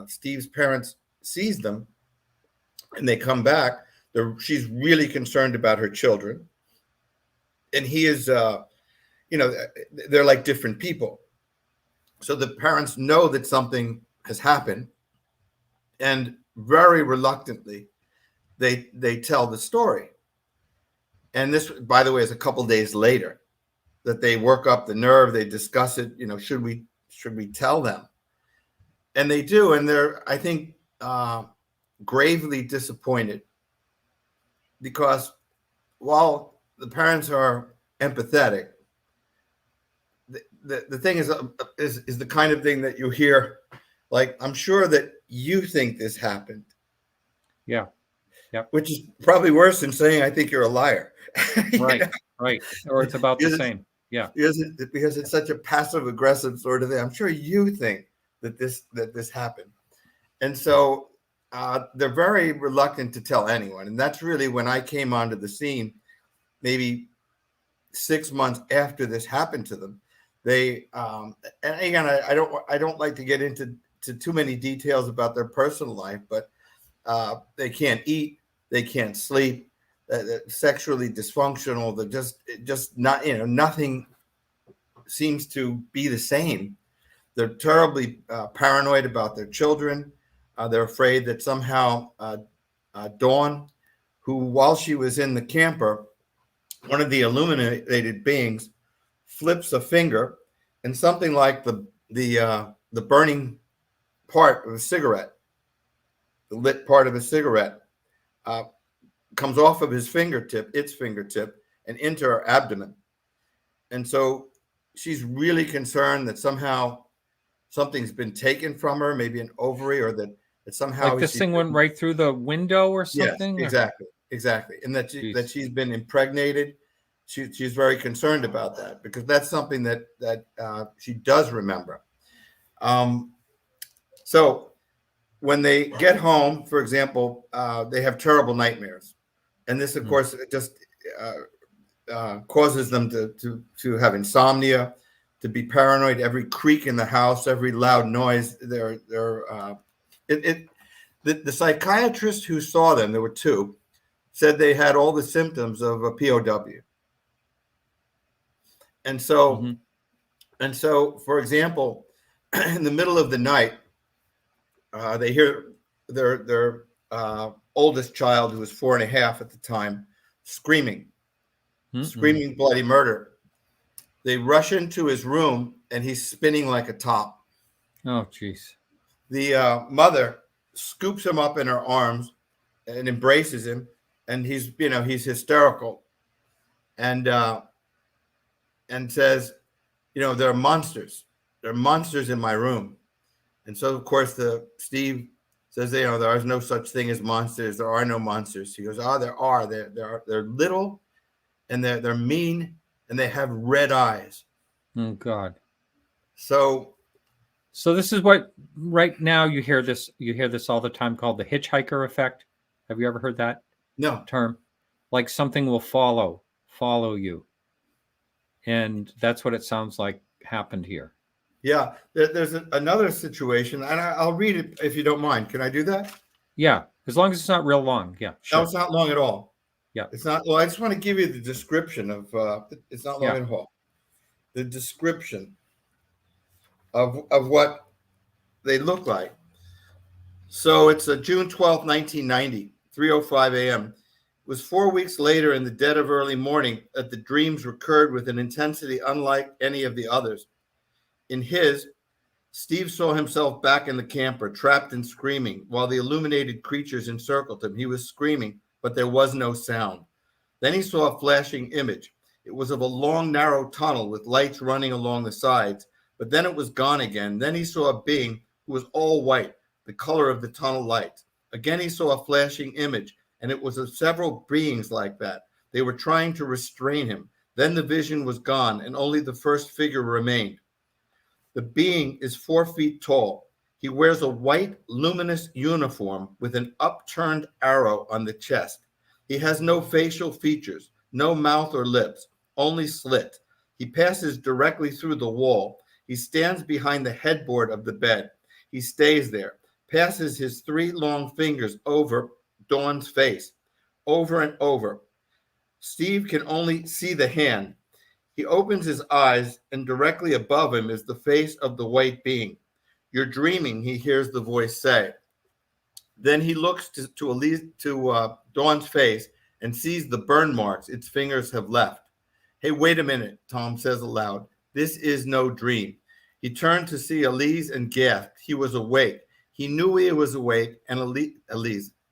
Steve's parents, sees them, and they come back, she's really concerned about her children, and he is, you know, they're like different people. So the parents know that something has happened, and very reluctantly, they tell the story. And this, by the way, is a couple days later that they work up the nerve. They discuss it. You know, should we tell them? And they do, and they're, I think, gravely disappointed, because while the parents are empathetic, the thing is the kind of thing that you hear, like, I'm sure that you think this happened. Yeah. Yeah. Which is probably worse than saying, I think you're a liar. Right. Right. Or it's about the same. Yeah. Because it's such a passive aggressive sort of thing. I'm sure you think that this happened. And so they're very reluctant to tell anyone. And that's really when I came onto the scene, maybe 6 months after this happened to them. They and again, I don't like to get into too many details about their personal life, but they can't eat, they can't sleep, they're sexually dysfunctional. They're just not, you know, nothing seems to be the same. They're terribly paranoid about their children. They're afraid that somehow Dawn, who while she was in the camper, one of the illuminated beings flips a finger, and something like the burning part of a cigarette, the lit part of a cigarette, comes off of its fingertip, and into her abdomen. And so she's really concerned that somehow something's been taken from her, maybe an ovary, or that somehow like this thing went right through the window or something. Yes, exactly, and that she's been impregnated. She's very concerned about that, because that's something that she does remember. So when they get home, for example, they have terrible nightmares, and this, of course, just causes them to have insomnia, to be paranoid. Every creak in the house, every loud noise. The psychiatrist who saw them, there were two, said they had all the symptoms of a POW. And so, for example, in the middle of the night, they hear their oldest child, who was 4.5 at the time, screaming bloody murder. They rush into his room, and he's spinning like a top. Oh, jeez. The mother scoops him up in her arms and embraces him, and he's hysterical, and says, there are monsters. There are monsters in my room. And so, of course, Steve says, there is no such thing as monsters. There are no monsters. He goes, there are. They're little, and they're mean, and they have red eyes. Oh, God. So this is what right now you hear this all the time, called the Hitchhiker Effect. Have you ever heard that term? Like something will follow you. And that's what it sounds like happened here. Yeah, there's another situation, and I'll read it if you don't mind. Can I do that? Yeah, as long as it's not real long. Yeah, sure. No, it's not long at all. Yeah, it's not. Well, I just want to give you the description of. It's not long at all. The description of what they look like. So it's June 12th, 1990, 3:05 a.m. It was 4 weeks later, in the dead of early morning, that the dreams recurred with an intensity unlike any of the others. In his, Steve saw himself back in the camper, trapped and screaming, while the illuminated creatures encircled him. He was screaming, but there was no sound. Then he saw a flashing image. It was of a long, narrow tunnel with lights running along the sides, but then it was gone again. Then he saw a being who was all white, the color of the tunnel lights. Again, he saw a flashing image, and it was of several beings like that. They were trying to restrain him. Then the vision was gone, and only the first figure remained. The being is 4 feet tall. He wears a white, luminous uniform with an upturned arrow on the chest. He has no facial features, no mouth or lips, only slit. He passes directly through the wall. He stands behind the headboard of the bed. He stays there, passes his 3 long fingers over Dawn's face, over and over. Steve can only see the hand. He opens his eyes, and directly above him is the face of the white being. "You're dreaming," he hears the voice say. Then he looks to Dawn's face and sees the burn marks its fingers have left. "Hey, wait a minute," Tom says aloud. "This is no dream." He turned to see Elise and gasped. He was awake. He knew he was awake, and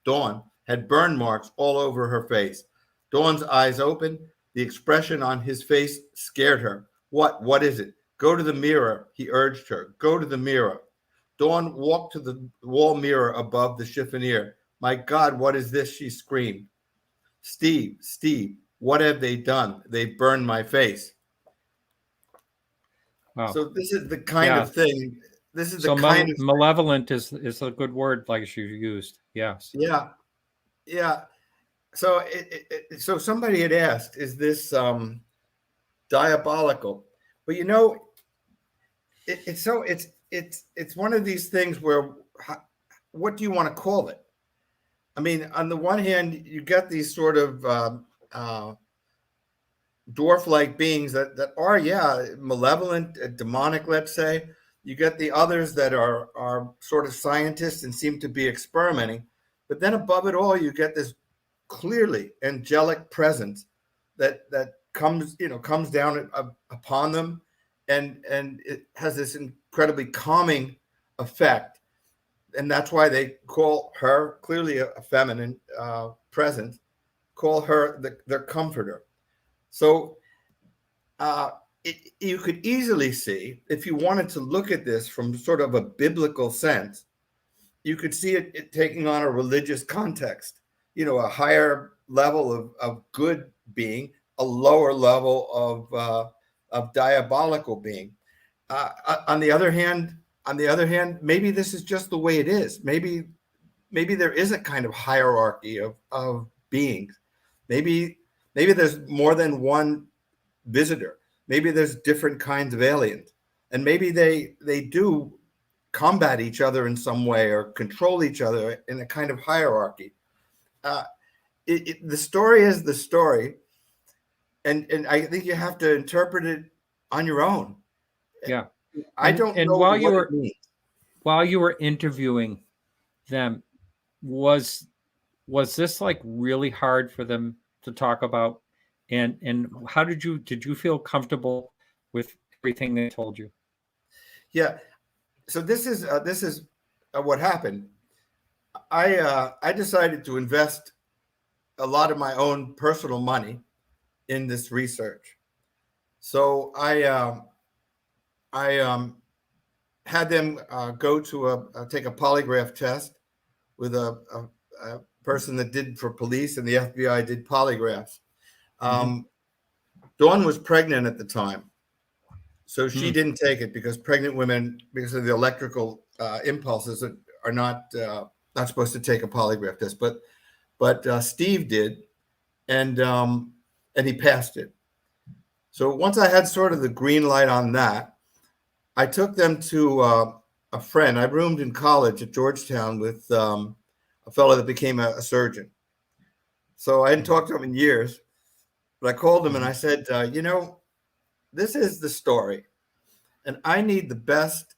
Dawn, had burn marks all over her face. Dawn's eyes opened. The expression on his face scared her. What is it? "Go to the mirror," he urged her. "Go to the mirror." Dawn walked to the wall mirror above the chiffonier. "My God, what is this?" she screamed. Steve, what have they done? They've burned my face." Wow. So this is the kind of thing. This is the kind of malevolent is a good word, like you used. Yes. Yeah. So so somebody had asked, is this diabolical? But it's one of these things where, what do you want to call it? I mean, on the one hand, you got these sort of dwarf-like beings that are, malevolent, demonic, let's say. You get the others that are sort of scientists and seem to be experimenting. But then above it all, you get this clearly angelic presence that comes down upon them, and it has this incredibly calming effect, and that's why they call her, clearly a feminine presence, call her their comforter. So you could easily see, if you wanted to look at this from sort of a biblical sense, you could see it taking on a religious context. A higher level of good being, a lower level of diabolical being. On the other hand, maybe this is just the way it is. Maybe there is a kind of hierarchy of beings. Maybe there's more than one visitor. Maybe there's different kinds of aliens, and maybe they do combat each other in some way or control each other in a kind of hierarchy. The story is the story, and I think you have to interpret it on your own. Yeah, I don't know while what it means. While you were interviewing them, was this like really hard for them to talk about? And how did you feel comfortable with everything they told you? Yeah, so this is what happened. I decided to invest a lot of my own personal money in this research. So I had them go to take a polygraph test with a person that did for police, and the FBI did polygraphs. Dawn was pregnant at the time, so she didn't take it, because pregnant women, because of the electrical impulses, are not supposed to take a polygraph test. But Steve did, and he passed it. So once I had sort of the green light on that, I took them to a friend. I roomed in college at Georgetown with a fellow that became a surgeon. So I hadn't talked to him in years, but I called him and I said, this is the story, and I need the best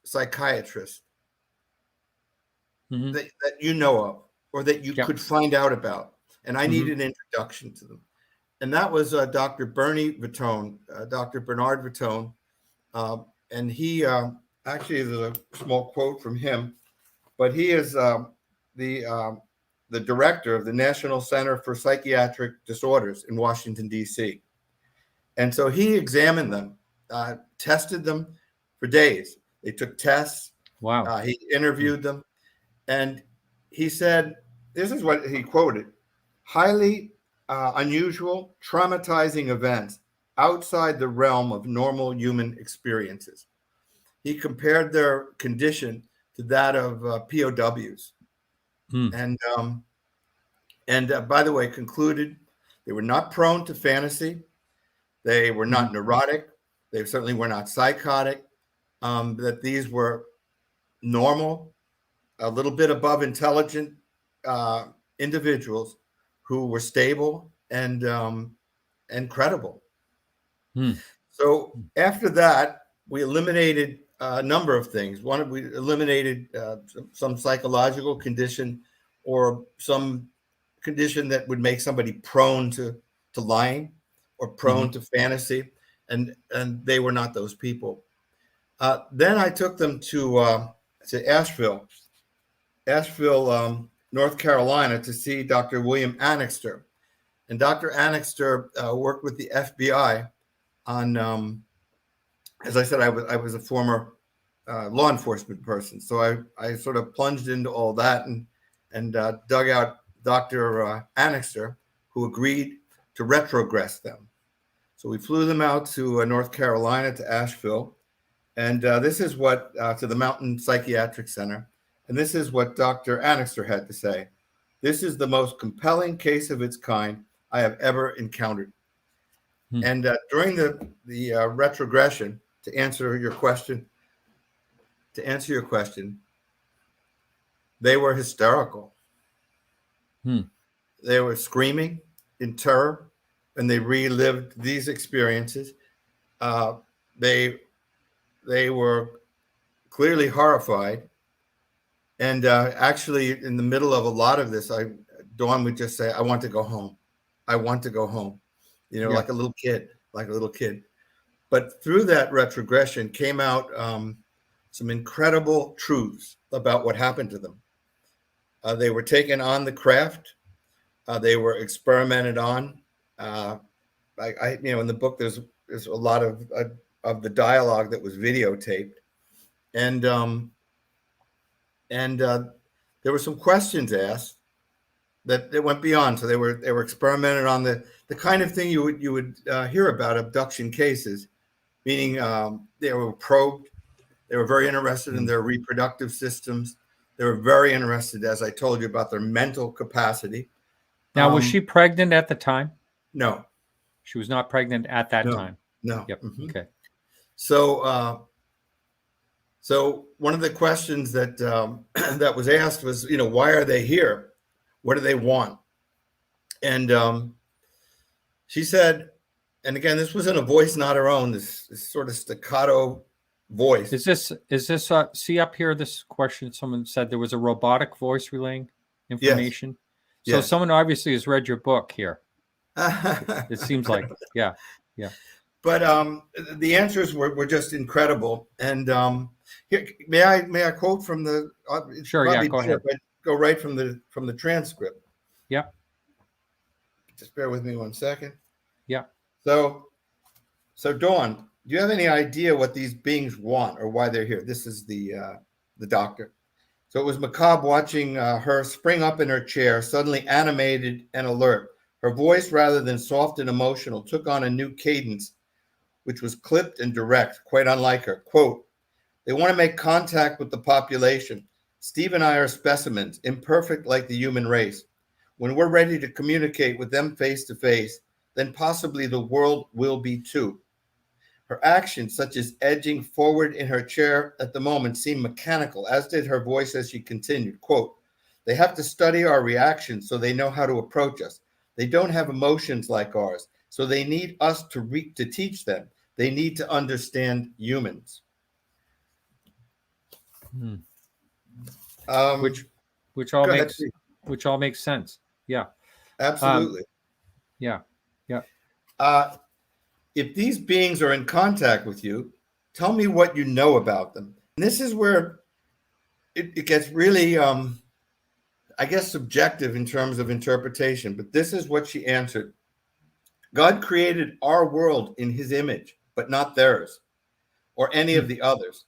psychiatrist that you know of, or that you could find out about, and I need an introduction to them. And that was Dr. Bernard Vitone. And he actually, there's a small quote from him, but he is the director of the National Center for Psychiatric Disorders in Washington, D.C. And so he examined them, tested them for days. They took tests. Wow. He interviewed them. And he said, this is what he quoted: highly unusual, traumatizing events outside the realm of normal human experiences. He compared their condition to that of POWs. And by the way, concluded they were not prone to fantasy. They were not neurotic. They certainly were not psychotic. That these were normal, a little bit above intelligent individuals who were stable and credible. So after that, we eliminated a number of things. One, we eliminated some psychological condition or some condition that would make somebody prone to lying or prone to fantasy, and they were not those people. Then I took them to Asheville, North Carolina, to see Dr. William Annixter. And Dr. Annixter worked with the FBI on, as I said, I was a former law enforcement person. So I sort of plunged into all that and dug out Dr. Annixter, who agreed to retrogress them. So we flew them out to North Carolina, to Asheville. And this is what, to the Mountain Psychiatric Center. And this is what Dr. Annixter had to say. This is the most compelling case of its kind I have ever encountered. And during the retrogression, to answer your question, they were hysterical. They were screaming in terror, and they relived these experiences. They were clearly horrified. And actually, in the middle of a lot of this, Dawn would just say, "I want to go home. I want to go home." You know, like a little kid. But through that retrogression came out some incredible truths about what happened to them. They were taken on the craft. They were experimented on. In the book, there's a lot of the dialogue that was videotaped, and there were some questions asked that went beyond. So they were experimented on the kind of thing you would hear about abduction cases, meaning they were probed. They were very interested in their reproductive systems. They were very interested, as I told you, about their mental capacity. Now, was she pregnant at the time? No. She was not pregnant at that time? No. Yep. Okay. So one of the questions that that was asked was, why are they here? What do they want? And she said, and again, this was in a voice not her own, this sort of staccato voice. Is this see up here, this question, someone said there was a robotic voice relaying information. Yes. So someone obviously has read your book here. It seems like, yeah. But the answers were just incredible. And here, may I quote from the? Sure. Yeah. Go ahead. Go right from the transcript. Yeah. Just bear with me 1 second. Yeah. So Dawn, do you have any idea what these beings want or why they're here? This is the doctor. So it was macabre watching her spring up in her chair, suddenly animated and alert. Her voice, rather than soft and emotional, took on a new cadence, which was clipped and direct, quite unlike her. Quote, "They want to make contact with the population. Steve and I are specimens, imperfect like the human race. When we're ready to communicate with them face to face, then possibly the world will be too." Her actions, such as edging forward in her chair at the moment, seemed mechanical, as did her voice as she continued. Quote, "They have to study our reactions so they know how to approach us. They don't have emotions like ours, so they need us to teach them. They need to understand humans." Which all makes sense. Yeah. Absolutely. Yeah. If these beings are in contact with you, Tell me what you know about them. And this is where it gets really, I guess, subjective in terms of interpretation. But this is what she answered. God created our world in his image, but not theirs or any of the others.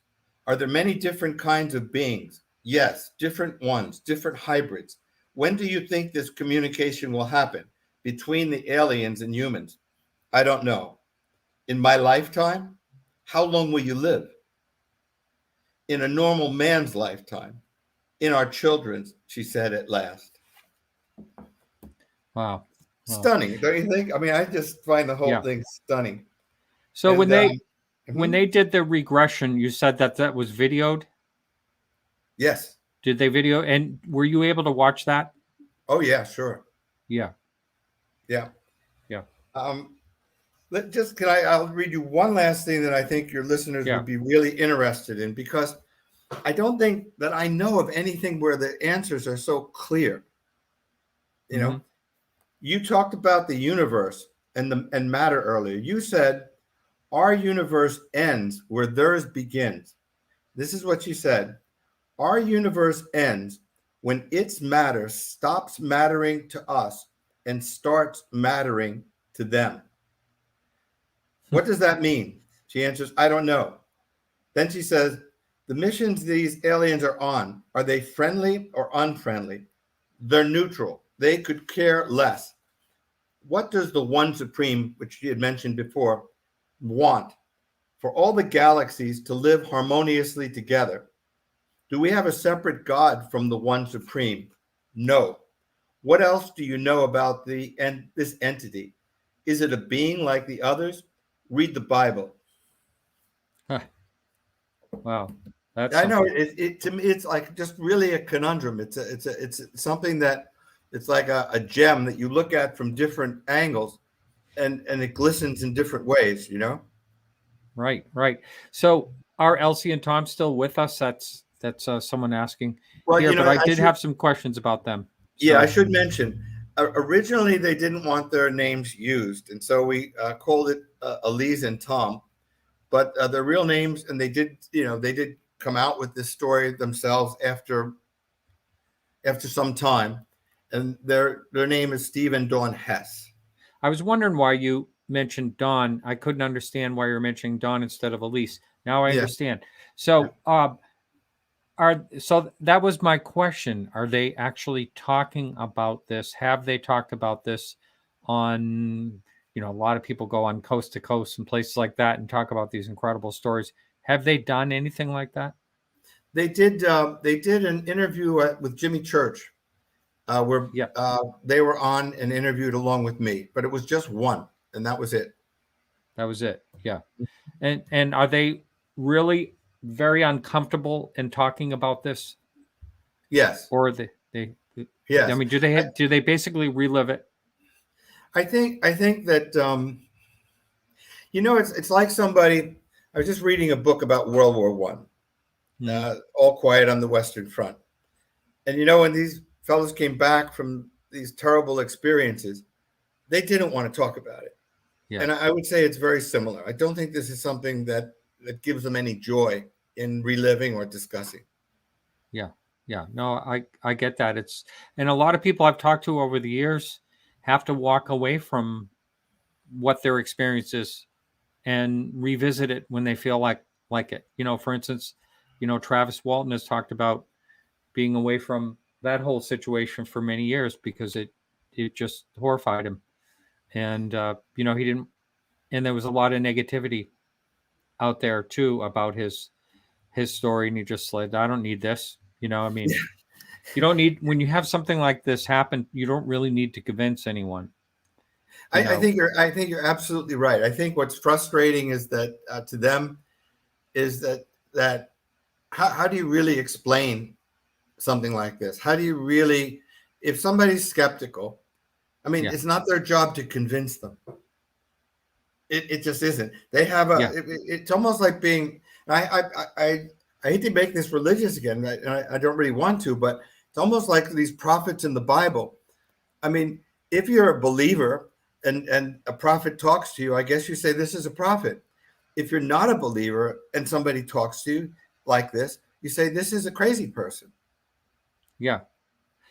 Are there many different kinds of beings? Yes, different ones, different hybrids. When do you think this communication will happen between the aliens and humans? I don't know. In my lifetime? How long will you live? In a normal man's lifetime. In our children's, she said at last. Wow. Stunning, don't you think? I mean, I just find the whole thing stunning. So when they did the regression, you said that was videoed? Yes. Did they video? And were you able to watch that? Oh, yeah, sure. Yeah. Yeah. Yeah. I'll read you one last thing that I think your listeners would be really interested in, because I don't think that I know of anything where the answers are so clear. You know, you talked about the universe and matter earlier. You said our universe ends where theirs begins. This is what you said. Our universe ends when its matter stops mattering to us and starts mattering to them. What does that mean? She answers, I don't know. Then she says, the missions these aliens are on, are they friendly or unfriendly? They're neutral. They could care less. What does the One Supreme, which she had mentioned before, want? For all the galaxies to live harmoniously together. Do we have a separate God from the One Supreme? No. What else do you know about this entity? Is it a being like the others? Read the Bible. Huh. Wow. I know it to me, it's like just really a conundrum. It's something that it's like a gem that you look at from different angles and it glistens in different ways, you know? Right. So are Elsie and Tom still with us? That's someone asking here, but I did have some questions about them. Yeah, I should mention, originally they didn't want their names used, and so we called it Elise and Tom, but their real names, and they did come out with this story themselves after some time, and their name is Steve and Dawn Hess. I was wondering why you mentioned Dawn. I couldn't understand why you're mentioning Dawn instead of Elise. Now I understand. So, so that was my question. Are they actually talking about this? Have they talked about this on, a lot of people go on Coast to Coast and places like that and talk about these incredible stories. Have they done anything like that? They did an interview with Jimmy Church where they were on and interviewed along with me, but it was just one, and that was it. That was it. Yeah. And are they really very uncomfortable in talking about this? Yes. Or they yes. I mean, do they basically relive it? I think that it's like somebody. I was just reading a book about World War I, All Quiet on the Western Front, and when these fellows came back from these terrible experiences, they didn't want to talk about it. Yeah. And I would say it's very similar. I don't think this is something that gives them any joy in reliving or discussing. Yeah. No, I get that. And a lot of people I've talked to over the years have to walk away from what their experience is and revisit it when they feel like it. For instance, Travis Walton has talked about being away from that whole situation for many years because it just horrified him. And, he didn't, and there was a lot of negativity out there too about his story. And he just said, I don't need this. You don't need, when you have something like this happen, you don't really need to convince anyone. I think you're absolutely right. I think what's frustrating is that to them is that how do you really explain something like this? How do you really, if somebody's skeptical, it's not their job to convince them. It just isn't. They have it's almost like being, I hate to make this religious again, and I don't really want to, but it's almost like these prophets in the Bible. If you're a believer and a prophet talks to you, I guess you say, this is a prophet. if you're not a believer and somebody talks to you like this, you say, this is a crazy person. Yeah.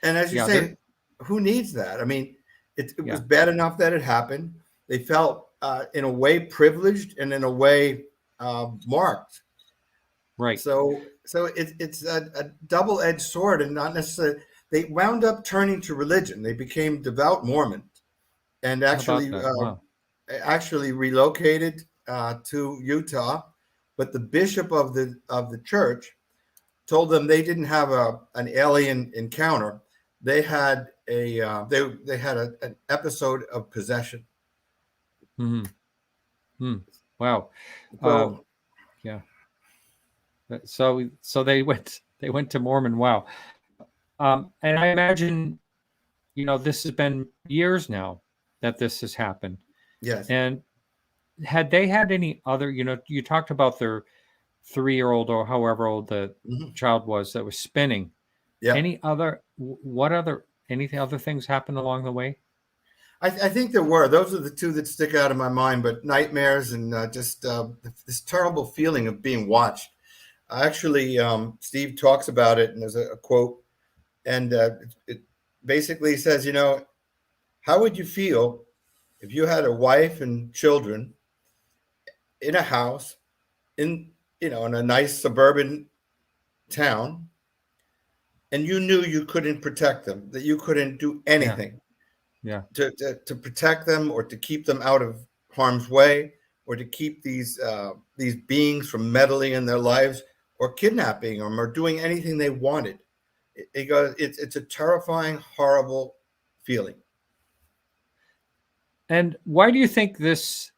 And as you Yeah, say, who needs that? I mean, it Yeah. was bad enough that it happened. They felt in a way privileged and in a way marked. Right. So it's a double-edged sword, and not necessarily. They wound up turning to religion. They became devout Mormons, and actually Wow. actually relocated to Utah. But the bishop of the church told them they didn't have an alien encounter. They had they had an episode of possession. Wow. So Yeah. So they went to Mormon. Wow. And I imagine, this has been years now that this has happened. yes, And had they had any other, you talked about their 3-year-old or however old the child was that was spinning. yeah. Anything other things happened along the way? I think there were. Those are the two that stick out in my mind. But nightmares and just this terrible feeling of being watched. Actually, Steve talks about it, and there's a quote, and it basically says, how would you feel if you had a wife and children in a house in a nice suburban town, and you knew you couldn't protect them, that you couldn't do anything to protect them or to keep them out of harm's way or to keep these beings from meddling in their lives or kidnapping them or doing anything they wanted. It's a terrifying, horrible feeling. And why do you think this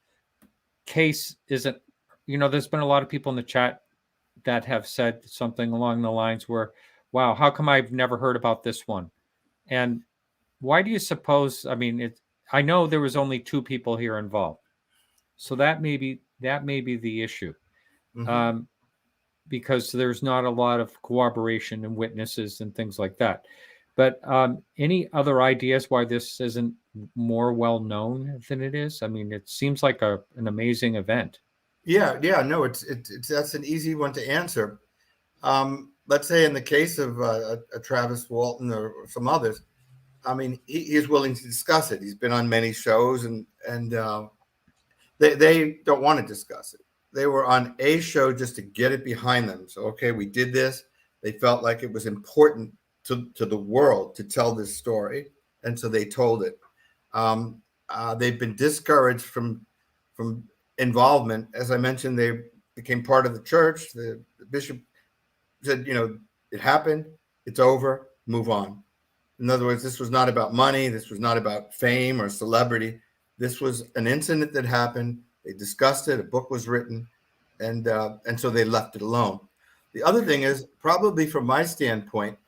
case isn't, there's been a lot of people in the chat that have said something along the lines where, wow, how come I've never heard about this one? And why do you suppose, I know there was only 2 people here involved. So that may be the issue. Because there's not a lot of cooperation and witnesses and things like that. But any other ideas why this isn't more well known than it is? It seems like an amazing event. Yeah, no, it's that's an easy one to answer. Let's say in the case of a Travis Walton or some others, he is willing to discuss it. He's been on many shows, and they don't want to discuss it. They were on a show just to get it behind them. So, okay, we did this. They felt like it was important to the world to tell this story, and so they told it. They've been discouraged from involvement. As I mentioned, they became part of the church. The bishop said, it happened. It's over. Move on. In other words, this was not about money. This was not about fame or celebrity. This was an incident that happened. They discussed it. A book was written, and so they left it alone. The other thing is, probably from my standpoint,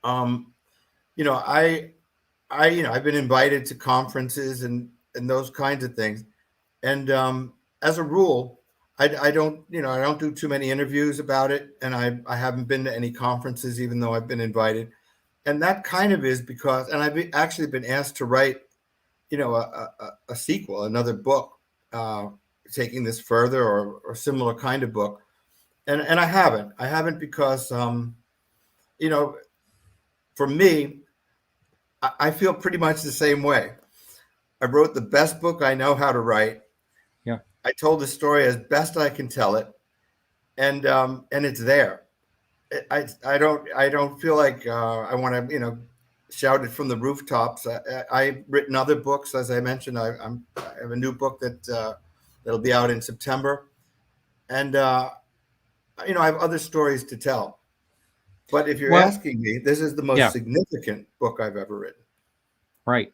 I've been invited to conferences and those kinds of things, and as a rule, I don't do too many interviews about it, and I haven't been to any conferences, even though I've been invited, and that kind of is because, and I've actually been asked to write, a sequel, another book. Taking this further or similar kind of book. And I haven't because, for me, I feel pretty much the same way. I wrote the best book I know how to write. Yeah. I told the story as best I can tell it. And it's there. I don't feel like I want to, shout it from the rooftops. I've written other books, as I mentioned. I have a new book that'll be out in September, and I have other stories to tell. But if you're asking me, this is the most significant book I've ever written. Right.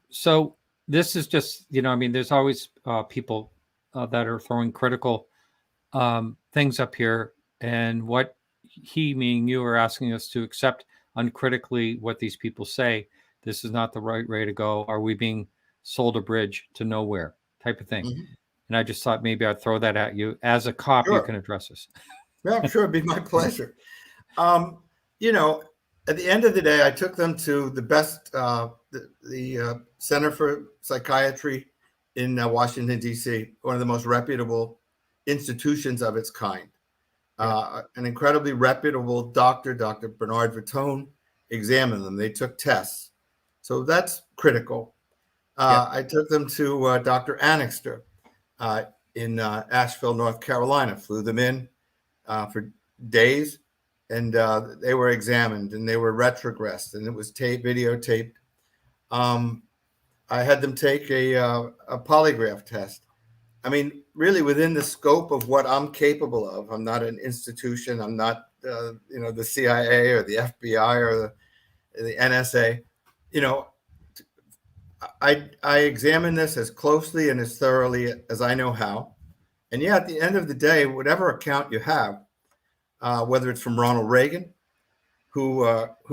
So this is just, there's always people that are throwing critical things up here, and what meaning you, are asking us to accept uncritically what these people say. This is not the right way to go. Are we being sold a bridge to nowhere type of thing? And I just thought maybe I'd throw that at you. As a cop, you can address this. Yeah, sure. It'd be my pleasure. At the end of the day, I took them to the best, the Center for Psychiatry in Washington, D.C., one of the most reputable institutions of its kind. An incredibly reputable doctor, Dr. Bernard Vertone, examined them. They took tests. So that's critical. I took them to Dr. Annixter in Asheville, North Carolina, flew them in for days, and they were examined and they were retrogressed, and it was videotaped. I had them take a polygraph test. I mean, really within the scope of what I'm capable of. I'm not an institution. I'm not, the CIA or the FBI or the NSA. I examine this as closely and as thoroughly as I know how. And at the end of the day, whatever account you have, whether it's from Ronald Reagan, who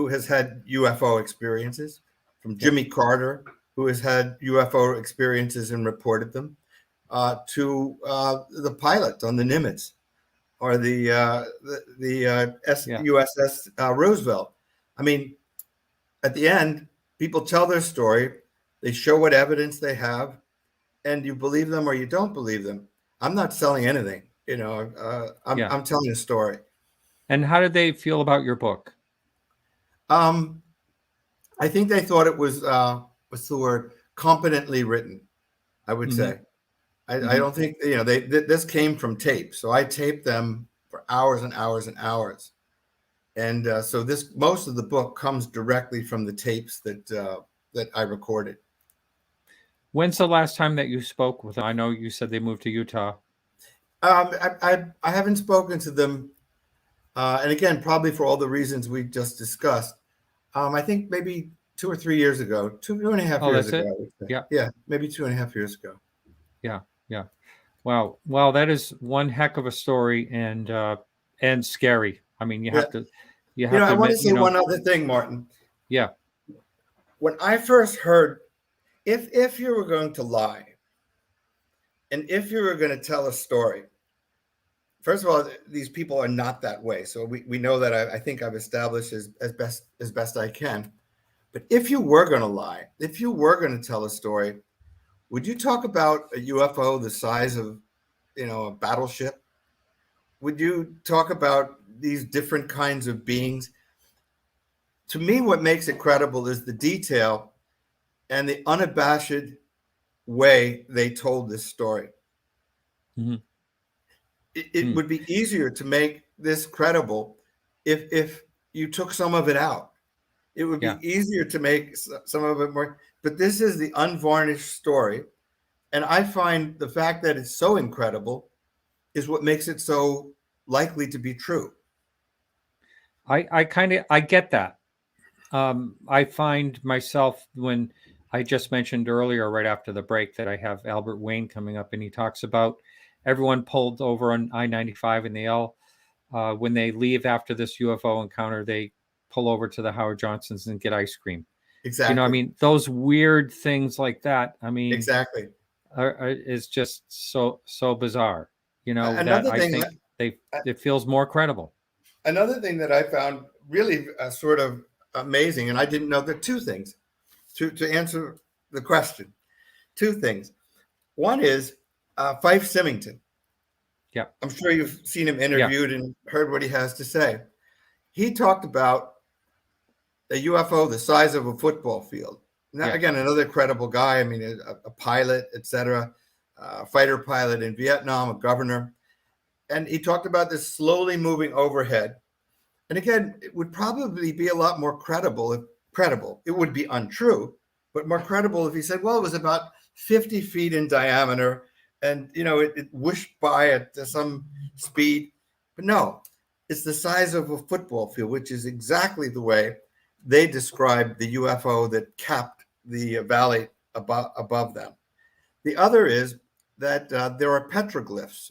has had UFO experiences, from Jimmy Carter, who has had UFO experiences and reported them, to the pilot on the Nimitz, or the USS Roosevelt. I mean, at the end, people tell their story. They show what evidence they have, and you believe them or you don't believe them. I'm not selling anything. I'm telling a story. And how did they feel about your book? I think they thought it was what's the word? Competently written, I would say. I don't think this came from tape. So I taped them for hours and hours and hours, and so most of the book comes directly from the tapes that I recorded. When's the last time that you spoke with them? I know you said they moved to Utah. I haven't spoken to them, and again, probably for all the reasons we just discussed. I think maybe 2 or 3 years ago, 2.5 years ago. Yeah, maybe 2.5 years ago. Yeah. Wow. Well, that is one heck of a story, and scary. I mean, you have to. I want to say one other thing, Martin. Yeah. When I first heard, if you were going to lie, and if you were going to tell a story, first of all, these people are not that way. So we know that. I think I've established as best I can. But if you were going to lie, if you were going to tell a story, would you talk about a UFO the size of, a battleship? Would you talk about these different kinds of beings? To me, what makes it credible is the detail and the unabashed way they told this story. Mm-hmm. It would be easier to make this credible if you took some of it out. It would be easier to make some of it more. But this is the unvarnished story. And I find the fact that it's so incredible is what makes it so likely to be true. I get that. I find myself, when I just mentioned earlier, right after the break, that I have Albert Wayne coming up, and he talks about everyone pulled over on I-95, and they all, when they leave after this UFO encounter, they pull over to the Howard Johnsons and get ice cream. Exactly. I mean, those weird things like that. I mean, exactly. Is just so bizarre. Another that thing I think it feels more credible. Another thing that I found really sort of amazing, and I didn't know, there are two things to answer the question. Two things. One is Fife Symington. Yeah, I'm sure you've seen him interviewed and heard what he has to say. He talked about a UFO the size of a football field. Now, again, another credible guy. I mean, a pilot, etc., fighter pilot in Vietnam, a governor. And he talked about this slowly moving overhead. And again, it would probably be a lot more credible. It would be untrue, but more credible if he said, well, it was about 50 feet in diameter, and it whooshed by at some speed. But no, it's the size of a football field, which is exactly the way they described the UFO that capped the valley above them. The other is that there are petroglyphs,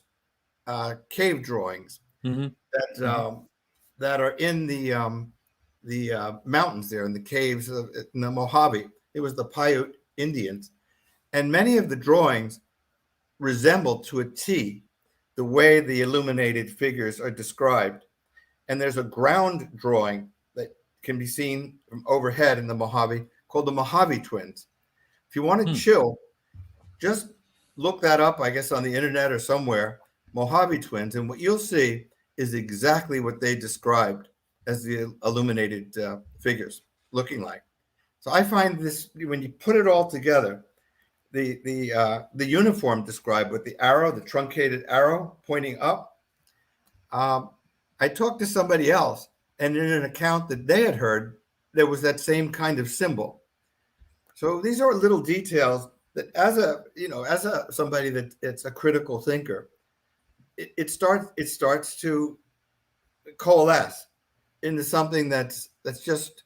cave drawings that are in the mountains there, in the caves in the Mojave. It was the Paiute Indians, and many of the drawings resemble to a T the way the illuminated figures are described. And there's a ground drawing that can be seen from overhead in the Mojave called the Mojave Twins. If you want to chill, just look that up, I guess, on the internet or somewhere, Mojave Twins, and what you'll see is exactly what they described as the illuminated figures looking like. So I find this, when you put it all together, the uniform described with the arrow, the truncated arrow pointing up. I talked to somebody else, and in an account that they had heard, there was that same kind of symbol. So these are little details that, as somebody that's a critical thinker, it starts to coalesce into something that's just,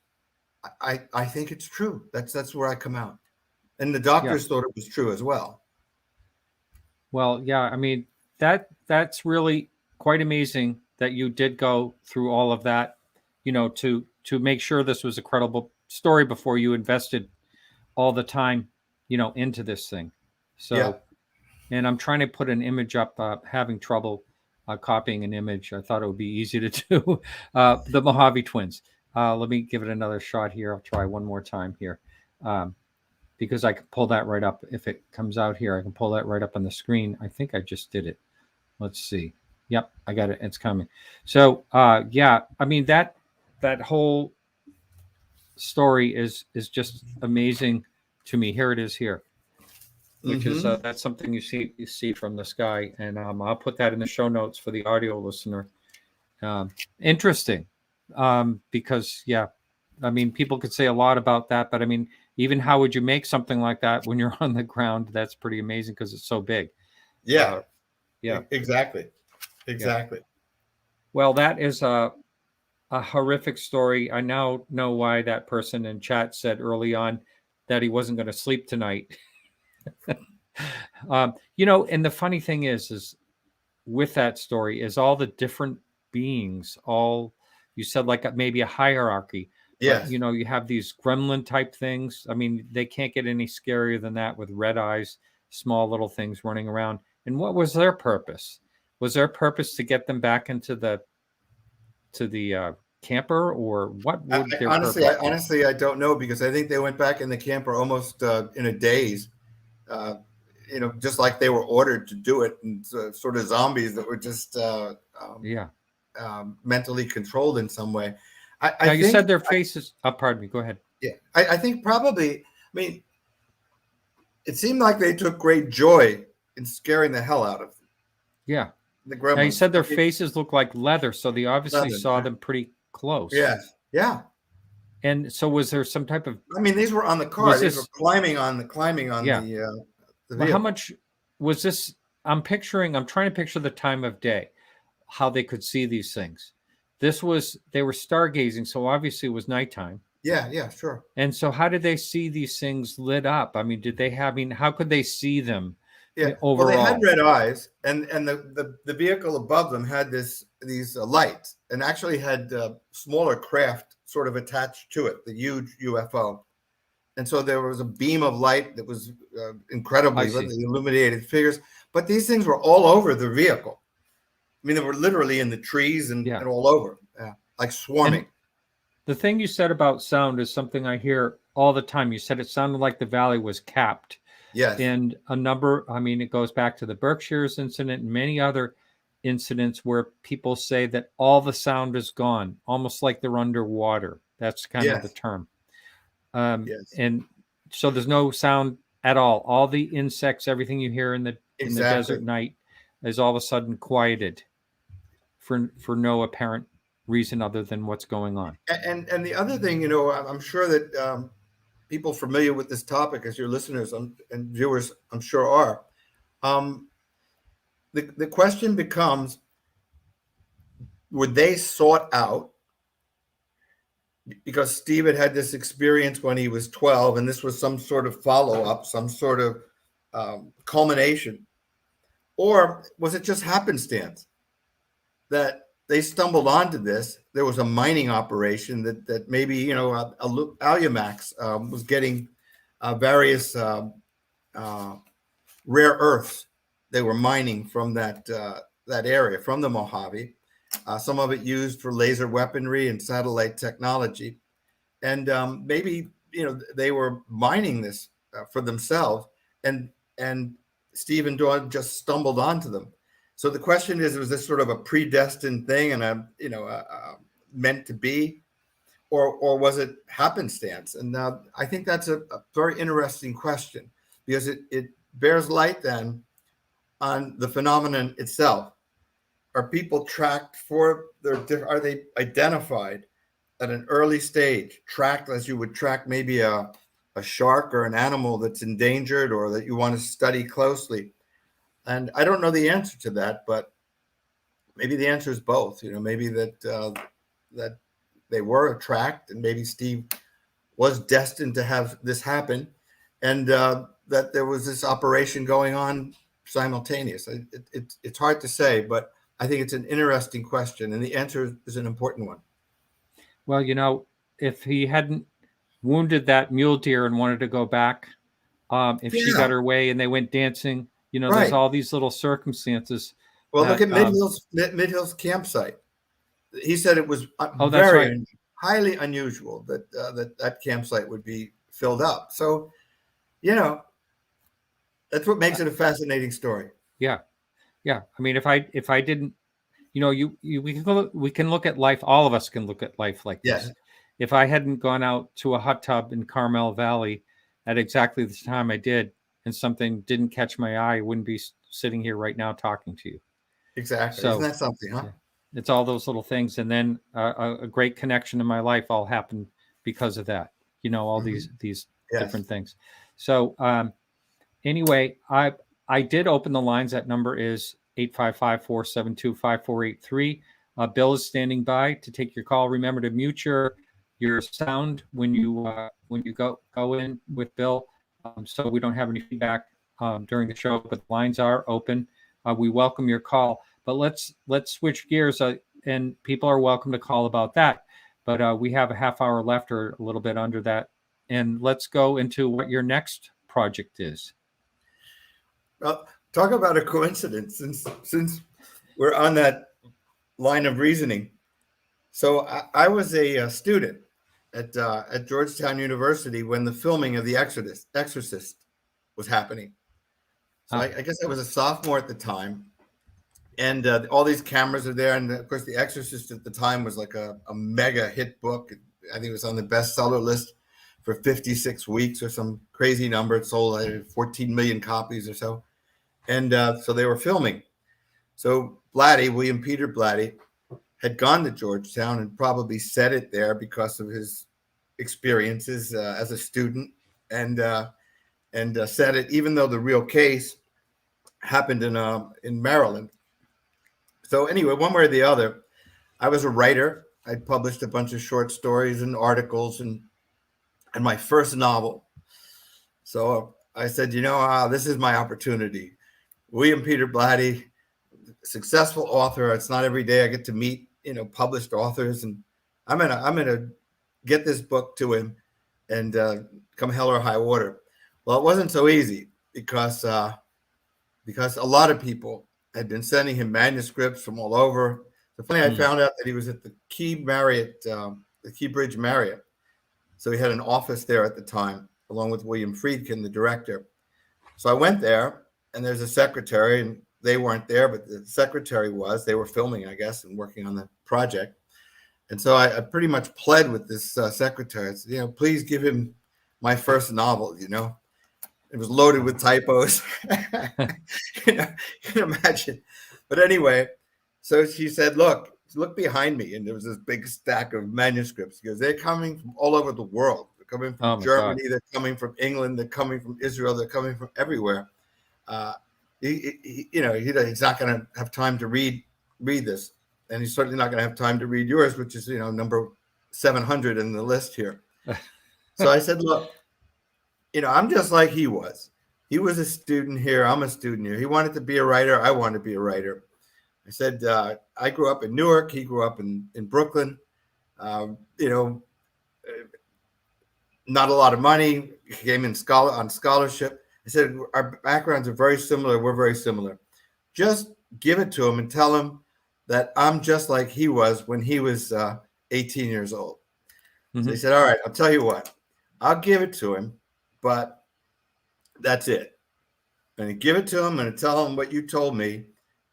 I think it's true. That's where I come out, and the doctors thought it was true as well. Well, yeah, I mean, that's really quite amazing that you did go through all of that, to make sure this was a credible story before you invested all the time, into this thing. So, and I'm trying to put an image up, having trouble copying an image. I thought it would be easy to do. The Mojave Twins. Let me give it another shot here. I'll try one more time here. Because I can pull that right up. If it comes out here, I can pull that right up on the screen. I think I just did it. Let's see. Yep, I got it. It's coming. So, yeah, I mean, that whole story is just amazing to me. Here it is here, which is that's something you see from the sky, and I'll put that in the show notes for the audio listener. Interesting, because I mean, people could say a lot about that, but I mean, even how would you make something like that when you're on the ground? That's pretty amazing because it's so big. Yeah, exactly. Yeah. Well, that is a horrific story. I now know why that person in chat said early on that he wasn't going to sleep tonight. And the funny thing is with that story is all the different beings, you said like maybe a hierarchy. Yes. But, you have these gremlin type things. I mean, they can't get any scarier than that, with red eyes, small little things running around. And what was their purpose? Was their purpose to get them back into the camper, or what would their honestly, purpose be? Honestly, I don't know, because I think they went back in the camper almost in a daze, just like they were ordered to do it, and sort of zombies that were just mentally controlled in some way. Now, you said their faces. Pardon me. Go ahead. Yeah, I think probably. I mean, it seemed like they took great joy in scaring the hell out of them. Yeah. The gremlins. Now, you said their faces look like leather, so they obviously saw them pretty close. Yes. Yeah. And so, was there some type of? I mean, these were on the car. These were climbing on the the well, how much was this? I'm trying to picture the time of day, how they could see these things. They were stargazing, so obviously it was nighttime. Yeah, sure. And so how did they see these things lit up? I mean, how could they see them? Yeah, overall? Well, they had red eyes, and the vehicle above them had these lights, and actually had smaller craft sort of attached to it, the huge UFO. And so there was a beam of light that was incredibly illuminated figures. But these things were all over the vehicle. I mean, they were literally in the trees and all over, like swarming. And the thing you said about sound is something I hear all the time. You said it sounded like the valley was capped. Yes. And it goes back to the Berkshires incident and many other incidents where people say that all the sound is gone, almost like they're underwater. That's kind of the term. And so there's no sound at all. All the insects, everything you hear in the desert night is all of a sudden quieted for no apparent reason other than what's going on. And the other thing, I'm sure that people familiar with this topic, as your listeners and viewers, I'm sure are, the question becomes, were they sought out? Because Steve had this experience when he was 12, and this was some sort of follow-up, some sort of culmination. Or was it just happenstance that they stumbled onto this? There was a mining operation that maybe, Alumax was getting various rare earths they were mining from that area, from the Mojave. Some of it used for laser weaponry and satellite technology. And maybe, they were mining this for themselves. And Steve and Dawn just stumbled onto them. So the question is, was this sort of a predestined thing and meant to be, or was it happenstance? And I think that's a very interesting question, because it bears light then on the phenomenon itself. Are people tracked for are they identified at an early stage, tracked as you would track maybe a shark or an animal that's endangered or that you want to study closely? And I don't know the answer to that, but maybe the answer is both. Maybe that they were tracked, and maybe Steve was destined to have this happen, and that there was this operation going on simultaneous. It's hard to say, but I think it's an interesting question, and the answer is an important one. Well, if he hadn't wounded that mule deer and wanted to go back, if she got her way and they went dancing, there's all these little circumstances. Well, look at Mid-Hill's campsite. He said it was highly unusual that campsite would be filled up. So, that's what makes it a fascinating story. Yeah. I mean, if I didn't, we can look at life. All of us can look at life like this. If I hadn't gone out to a hot tub in Carmel Valley at exactly the time I did, and something didn't catch my eye, I wouldn't be sitting here right now talking to you. Exactly. So, isn't that something, huh? Yeah. It's all those little things. And then a great connection in my life all happened because of that, all these different things. So anyway, I did open the lines. That number is 855-472-5483. Bill is standing by to take your call. Remember to mute your sound when you go in with Bill, so we don't have any feedback during the show. But the lines are open. We welcome your call. But let's switch gears, and people are welcome to call about that. But we have a half hour left, or a little bit under that, and let's go into what your next project is. Well, talk about a coincidence, since we're on that line of reasoning. So I was a student at Georgetown University when the filming of The Exorcist was happening. So I guess I was a sophomore at the time, and all these cameras are there. And of course, The Exorcist at the time was like a mega hit book. I think it was on the bestseller list for 56 weeks or some crazy number. It sold 14 million copies or so. And so they were filming. So William Peter Blatty, had gone to Georgetown and probably set it there because of his experiences as a student, and set it, even though the real case happened in Maryland. So anyway, one way or the other, I was a writer. I published a bunch of short stories and articles and my first novel. So I said, this is my opportunity. William Peter Blatty, successful author. It's not every day I get to meet, published authors, and I'm gonna get this book to him, and come hell or high water. Well, it wasn't so easy because a lot of people had been sending him manuscripts from all over. So finally, I found out that he was at the Key Bridge Marriott. So he had an office there at the time, along with William Friedkin, the director. So I went there, and there's a secretary, and they weren't there, but the secretary was. They were filming, I guess, and working on the project. And so I pretty much pled with this secretary. I said, please give him my first novel, It was loaded with typos. You can imagine. But anyway, so she said, look behind me. And there was this big stack of manuscripts, because they're coming from all over the world. They're coming from Germany. God. They're coming from England. They're coming from Israel. They're coming from everywhere. He's not going to have time to read this. And he's certainly not going to have time to read yours, which is, number 700 in the list here. So I said, look, I'm just like he was. He was a student here. I'm a student here. He wanted to be a writer. I wanted to be a writer. I said, I grew up in Newark. He grew up in Brooklyn. Not a lot of money. He came in on scholarship. I said, our backgrounds are very similar. We're very similar. Just give it to him and tell him that I'm just like he was when he was 18 years old. Mm-hmm. So he said, all right, I'll tell you what. I'll give it to him, but that's it. and give it to him and tell him what you told me.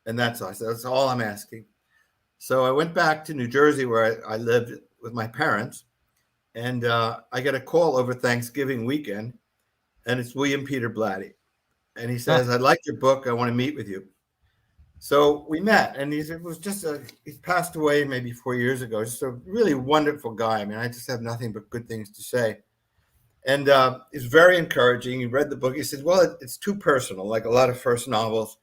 And that's all. I said, that's all I'm asking. So I went back to New Jersey where I lived with my parents. And I get a call over Thanksgiving weekend. And it's William Peter Blatty. And he says, I like your book. I want to meet with you. So we met. And he's passed away maybe 4 years ago. Just a really wonderful guy. I mean, I just have nothing but good things to say. And he's very encouraging. He read the book. He said, well, it's too personal. Like a lot of first novels,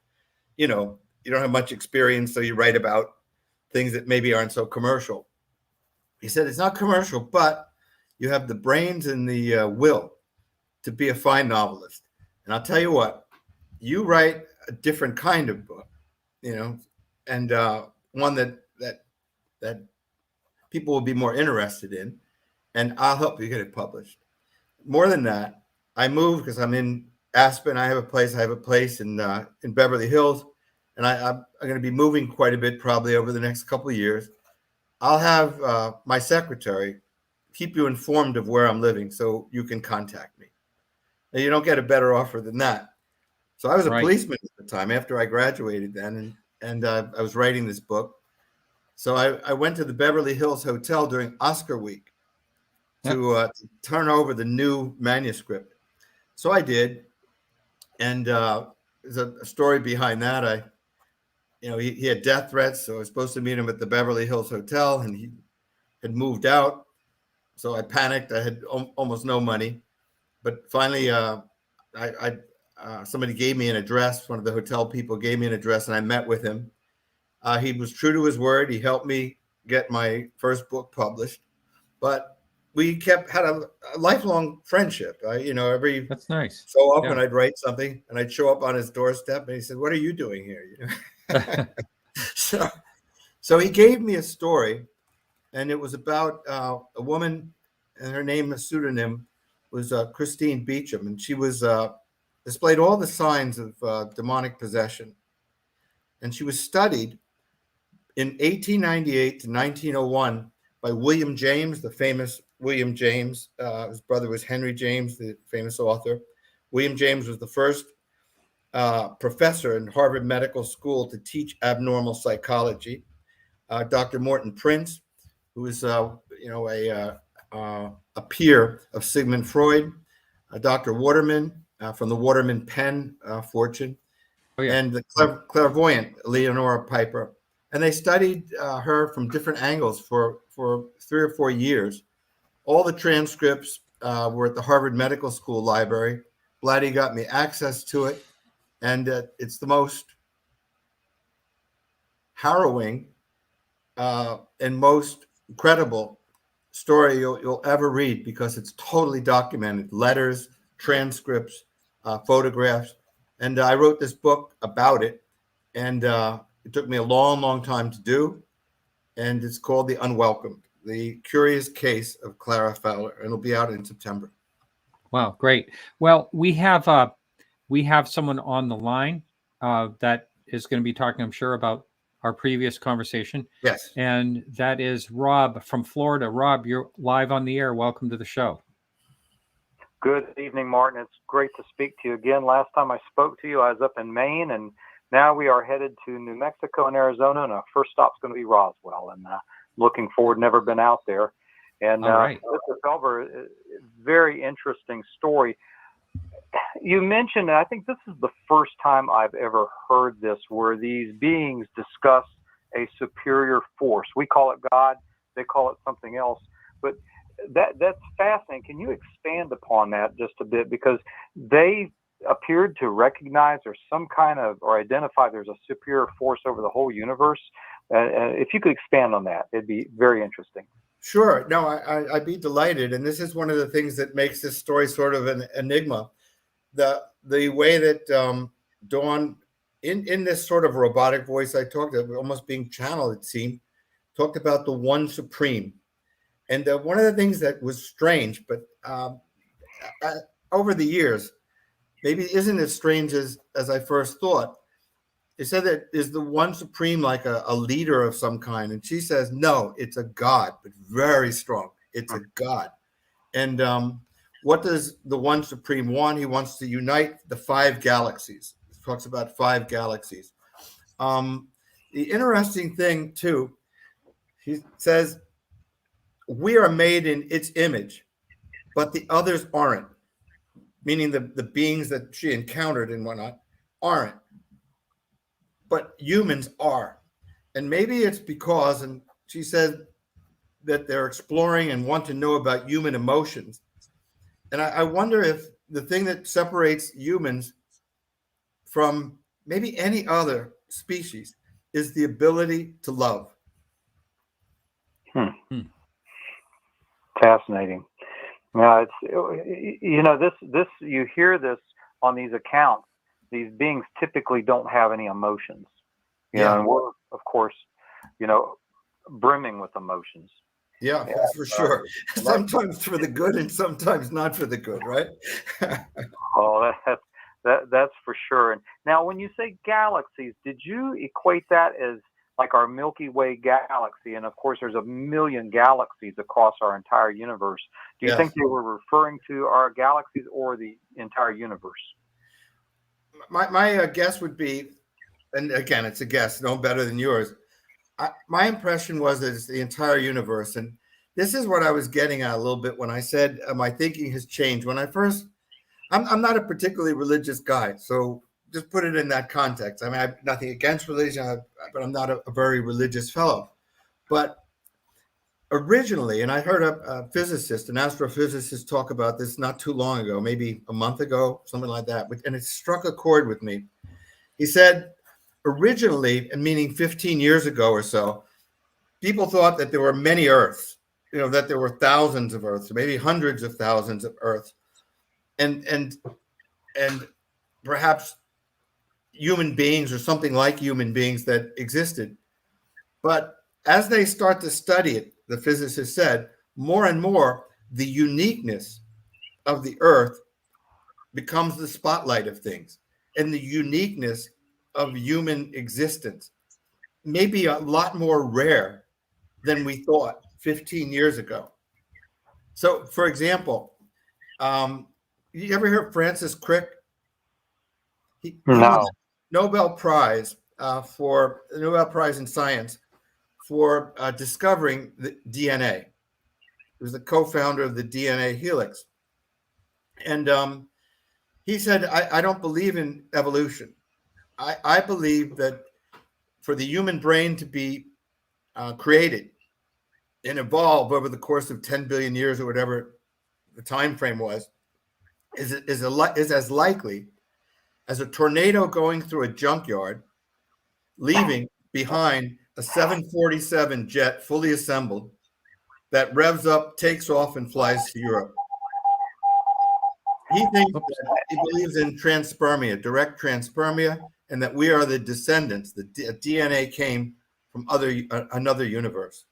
you know, you don't have much experience, so you write about things that maybe aren't so commercial. He said, it's not commercial, but you have the brains and the will to be a fine novelist. And I'll tell you what, you write a different kind of book, you know, and one that people will be more interested in, and I'll help you get it published. More than that, I moved because I'm in Aspen. I have a place in Beverly Hills, and I'm going to be moving quite a bit probably over the next couple of years. I'll have my secretary keep you informed of where I'm living so you can contact me. And you don't get a better offer than that. So I was a policeman at the time after I graduated then, and I was writing this book. So I went to the Beverly Hills Hotel during Oscar week to turn over the new manuscript. So I did. And there's a story behind that. He had death threats, so I was supposed to meet him at the Beverly Hills Hotel, and he had moved out. So I panicked. I had almost no money. But finally, somebody gave me an address. One of the hotel people gave me an address, and I met with him. He was true to his word. He helped me get my first book published. But we had a lifelong friendship. That's nice. So often I'd write something, and I'd show up on his doorstep, and he said, "What are you doing here?" So he gave me a story, and it was about a woman, and her name, a pseudonym, was Christine Beecham, and she was displayed all the signs of demonic possession, and she was studied in 1898 to 1901 by William James, the famous William James. His brother was Henry James, the famous author. William James was the first professor in Harvard Medical School to teach abnormal psychology. Dr. Morton Prince, who was a peer of Sigmund Freud. Dr. Waterman from the Waterman Penn fortune, and the clairvoyant Leonora Piper. And they studied her from different angles for 3 or 4 years. All the transcripts were at the Harvard Medical School library. Blatty got me access to it. And it's the most harrowing and most credible story you'll ever read, because it's totally documented. Letters, transcripts, photographs. And I wrote this book about it. And it took me a long, long time to do. And it's called The Unwelcomed, The Curious Case of Clara Fowler. And it'll be out in September. Wow, great. Well, we have someone on the line that is going to be talking, I'm sure, about our previous conversation. Yes. And that is Rob from Florida. Rob, you're live on the air. Welcome to the show. Good evening, Martin. It's great to speak to you again. Last time I spoke to you, I was up in Maine, and now we are headed to New Mexico and Arizona, and our first stop's going to be Roswell. And looking forward, never been out there. And Mr. Felber, very interesting story. You mentioned, and I think this is the first time I've ever heard this, where these beings discuss a superior force. We call it God, they call it something else. But that's fascinating. Can you expand upon that just a bit? Because they appeared to recognize there's some kind of, or identify there's a superior force over the whole universe. If you could expand on that, it'd be very interesting. Sure. No, I'd be delighted. And this is one of the things that makes this story sort of an enigma. The way that Dawn, in this sort of robotic voice I talked about, almost being channeled, it seemed, talked about the one supreme. And one of the things that was strange, but over the years, maybe isn't as strange as I first thought. They said that is the one supreme like a leader of some kind. And she says, no, it's a God, but very strong. It's a God. And what does the One Supreme want? He wants to unite the 5 galaxies. He talks about 5 galaxies. The interesting thing, too, he says, we are made in its image, but the others aren't, meaning the beings that she encountered and whatnot aren't, but humans are. And maybe it's because, and she said that they're exploring and want to know about human emotions. And I wonder if the thing that separates humans from maybe any other species is the ability to love. Fascinating. Now, it's this you hear this on these accounts. These beings typically don't have any emotions. You know, and we're, of course, brimming with emotions. Yeah, that's for sure. Sometimes for the good and sometimes not for the good, right? Oh, that's for sure. And now, when you say galaxies, did you equate that as like our Milky Way galaxy? And of course, there's 1 million galaxies across our entire universe. Do you think they were referring to our galaxies or the entire universe? My guess would be, and again, it's a guess, no better than yours. My impression was that it's the entire universe. And this is what I was getting at a little bit when I said my thinking has changed. When I first, I'm not a particularly religious guy, so just put it in that context. I mean, I have nothing against religion, but I'm not a very religious fellow. But originally, and I heard a physicist, an astrophysicist, talk about this not too long ago, maybe a month ago, something like that, and it struck a chord with me. He said, originally, and meaning 15 years ago or so, people thought that there were many Earths, that there were thousands of Earths, maybe hundreds of thousands of Earths, and perhaps human beings or something like human beings that existed. But as they start to study it, the physicist said, more and more, the uniqueness of the Earth becomes the spotlight of things, and the uniqueness of human existence may be a lot more rare than we thought 15 years ago. So, for example, you ever hear of Francis Crick? He won the Nobel Prize for the Nobel Prize in Science for discovering the DNA. He was the co-founder of the DNA helix. And he said, I don't believe in evolution. I believe that for the human brain to be created and evolve over the course of 10 billion years or whatever the time frame was, is as likely as a tornado going through a junkyard, leaving behind a 747 jet fully assembled that revs up, takes off, and flies to Europe. He believes in transpermia, direct transpermia, and that we are the descendants. The DNA came from another universe.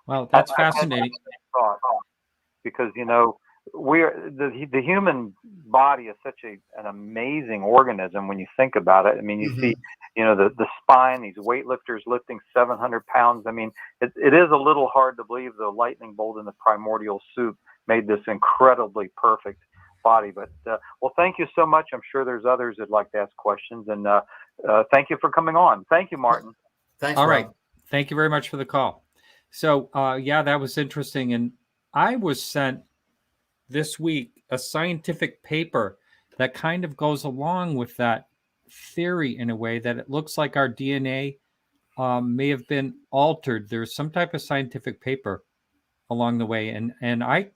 Well, that's fascinating. Because the human body is such an amazing organism when you think about it. I mean, you see, the spine, these weightlifters lifting 700 pounds. I mean, it is a little hard to believe the lightning bolt in the primordial soup made this incredibly perfect body. But well, thank you so much. I'm sure there's others that'd like to ask questions, and thank you for coming on. Thank you, Martin. Thanks. All right. Thank you very much for the call. So that was interesting. And I was sent this week a scientific paper that kind of goes along with that theory in a way, that it looks like our DNA may have been altered. There's some type of scientific paper along the way. And I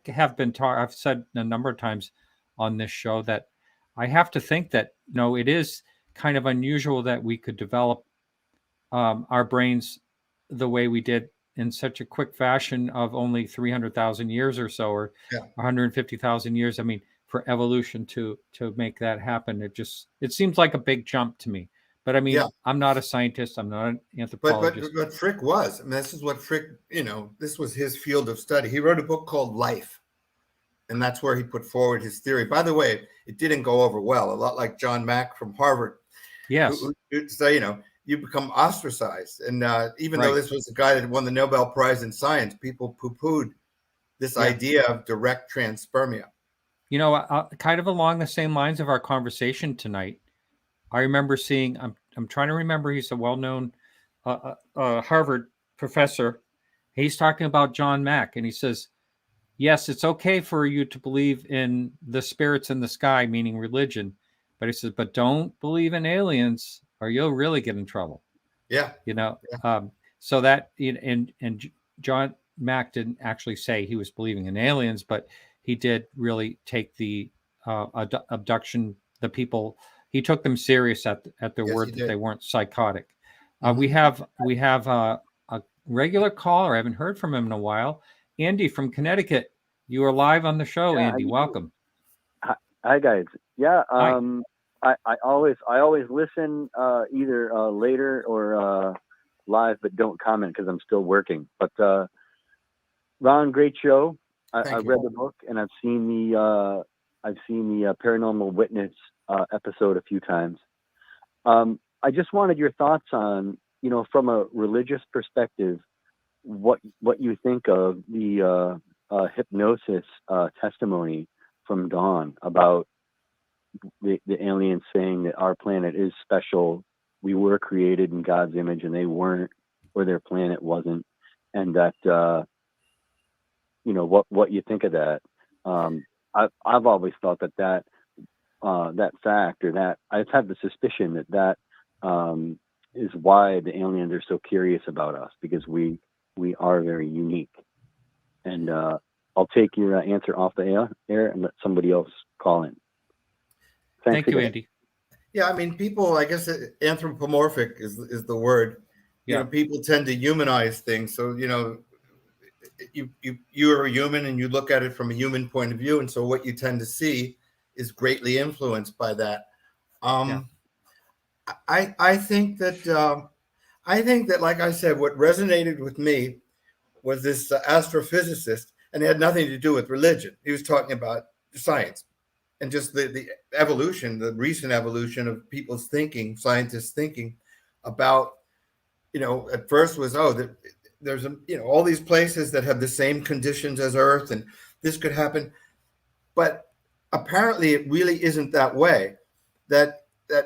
have been I've said a number of times on this show that I have to think that, it is kind of unusual that we could develop our brains the way we did in such a quick fashion of only 300,000 years or so, or 150,000 years. I mean, for evolution to make that happen, it seems like a big jump to me. But I mean, I'm not a scientist. I'm not an anthropologist. But Frick was. I mean, this is what Frick, this was his field of study. He wrote a book called Life, and that's where he put forward his theory. By the way, it didn't go over well, a lot like John Mack from Harvard. Yes. So, you become ostracized. And even though this was a guy that won the Nobel Prize in Science, people poo-pooed this idea of direct transpermia. You know, kind of along the same lines of our conversation tonight, I remember seeing, I'm trying to remember, he's a well-known Harvard professor. He's talking about John Mack, and he says, yes, it's okay for you to believe in the spirits in the sky, meaning religion. But he says, but don't believe in aliens or you'll really get in trouble. Yeah. You know, so that, and John Mack didn't actually say he was believing in aliens, but he did really take the abduction, the people, he took them serious at their word that they weren't psychotic. We have a regular caller. I haven't heard from him in a while. Andy from Connecticut. You are live on the show, Andy. Welcome. Hi, guys. Yeah. Hi. I always listen either later or live, but don't comment because I'm still working. But Ron, great show. I read the book and I've seen the Paranormal Witness episode a few times. I just wanted your thoughts on, from a religious perspective, what you think of the hypnosis testimony from Dawn about the aliens saying that our planet is special. We were created in God's image and they weren't, or their planet wasn't. And that, what you think of that. I've always thought that fact, or that I've had the suspicion that is why the aliens are so curious about us, because we are very unique. And I'll take your answer off the air and let somebody else call in. Thank you, Andy. Yeah, I mean, people, I guess anthropomorphic is the word. People tend to humanize things. So, you are a human and you look at it from a human point of view. And so what you tend to see is greatly influenced by that. I think that, like I said, what resonated with me was this astrophysicist, and it had nothing to do with religion. He was talking about science and just the evolution, the recent evolution of people's thinking, scientists thinking about, at first was, there's all these places that have the same conditions as Earth, and this could happen. But apparently it really isn't that way, that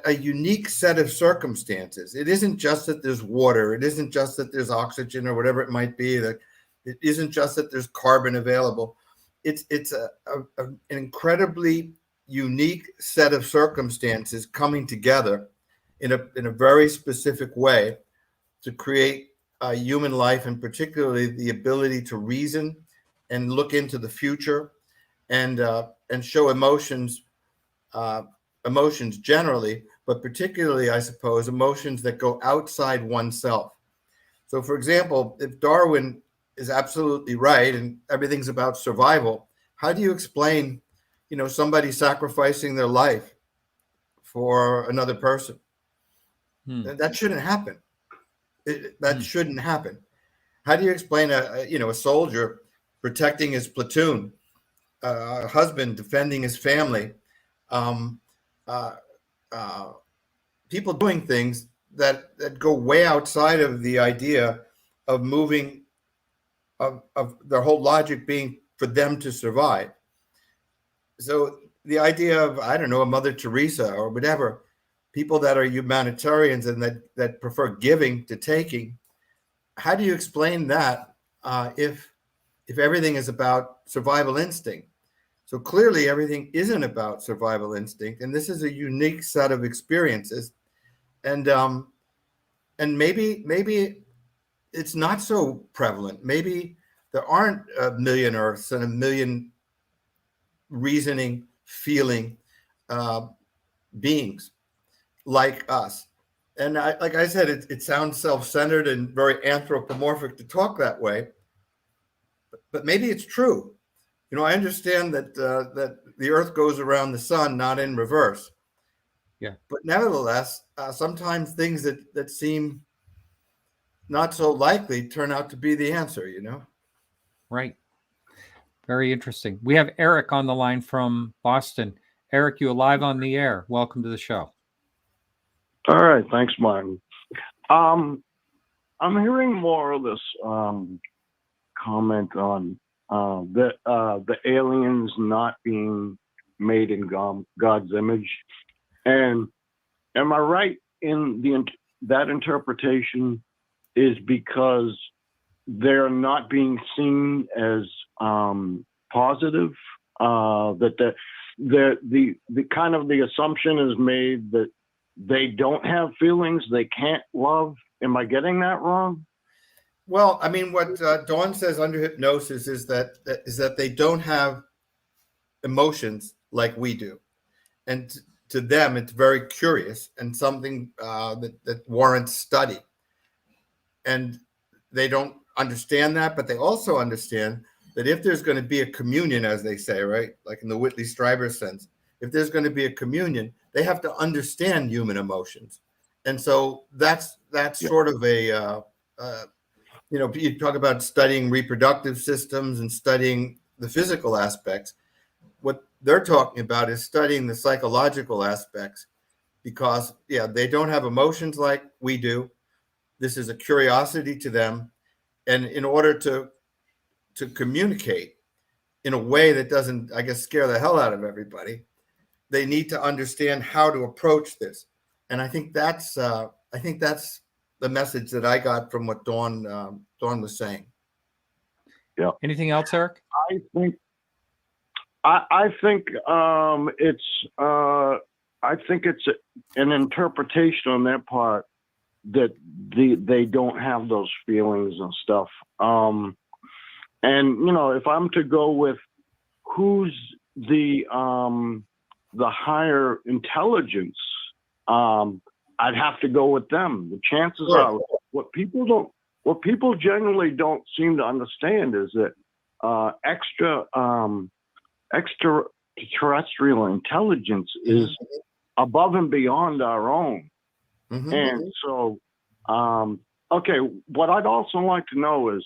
a unique set of circumstances. It isn't just that there's water. It isn't just that there's oxygen or whatever it might be. That it isn't just that there's carbon available. It's an incredibly unique set of circumstances coming together in a very specific way to create human life, and particularly the ability to reason and look into the future and show emotions generally, but particularly, I suppose, emotions that go outside oneself. So, for example, if Darwin is absolutely right and everything's about survival, how do you explain, somebody sacrificing their life for another person? That shouldn't happen. That shouldn't happen. How do you explain a soldier protecting his platoon, a husband defending his family, people doing things that go way outside of the idea of moving, of their whole logic being for them to survive? So the idea of, I don't know, a Mother Teresa or whatever, people that are humanitarians and that prefer giving to taking, how do you explain that if everything is about survival instinct? So clearly everything isn't about survival instinct, and this is a unique set of experiences, and maybe it's not so prevalent. Maybe there aren't a million Earths and a million reasoning, feeling beings like us. And like I said, it sounds self-centered and very anthropomorphic to talk that way, but maybe it's true. I understand that the Earth goes around the sun, not in reverse. Yeah. But nevertheless, sometimes things that seem not so likely turn out to be the answer, Right. Very interesting. We have Eric on the line from Boston. Eric, you're live on the air. Welcome to the show. All right. Thanks, Martin. I'm hearing more of this comment on the aliens not being made in God's image. And am I right in that interpretation is because they're not being seen as positive? That the kind of the assumption is made that they don't have feelings, they can't love. Am I getting that wrong? Well, I mean, what Dawn says under hypnosis is that they don't have emotions like we do, and to them, it's very curious and something that warrants study. And they don't understand that, but they also understand that if there's going to be a communion, as they say, right, like in the Whitley Strieber sense, if there's going to be a communion, they have to understand human emotions. And so that's sort of a you talk about studying reproductive systems and studying the physical aspects. What they're talking about is studying the psychological aspects, because they don't have emotions like we do. This is a curiosity to them, and in order to communicate in a way that doesn't, I guess, scare the hell out of everybody, they need to understand how to approach this. And I think that's the message that I got from what Dawn was saying. Yeah. Anything else, Eric? I think it's an interpretation on their part that they don't have those feelings and stuff. And if I'm to go with who's the higher intelligence, I'd have to go with them. The chances are, what people generally don't seem to understand is that extraterrestrial intelligence is above and beyond our own. Mm-hmm. And so, okay, what I'd also like to know is,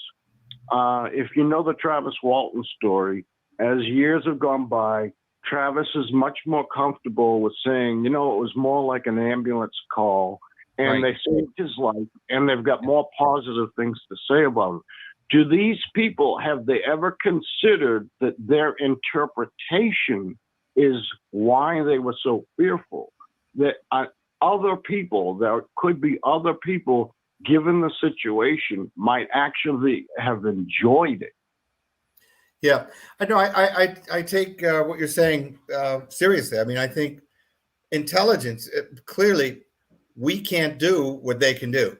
if you know the Travis Walton story, as years have gone by, Travis is much more comfortable with saying, it was more like an ambulance call, and they saved his life, and they've got more positive things to say about it. Do these people, have they ever considered that their interpretation is why they were so fearful? That other people, there could be other people, given the situation, might actually have enjoyed it. Yeah, I know. I take what you're saying seriously. I mean, I think intelligence, clearly, we can't do what they can do.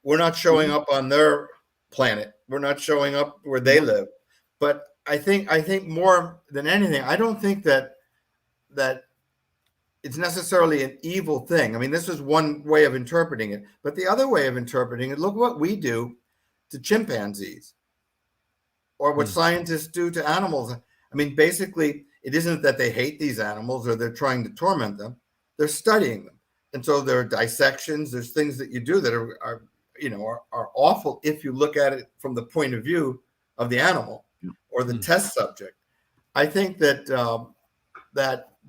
We're not showing up on their planet. We're not showing up where they live. But I think more than anything, I don't think that it's necessarily an evil thing. I mean, this is one way of interpreting it. But the other way of interpreting it, look what we do to chimpanzees, or what scientists do to animals. I mean, basically, it isn't that they hate these animals or they're trying to torment them. They're studying them. And so there are dissections. There's things that you do that are awful if you look at it from the point of view of the animal or the test subject. I think that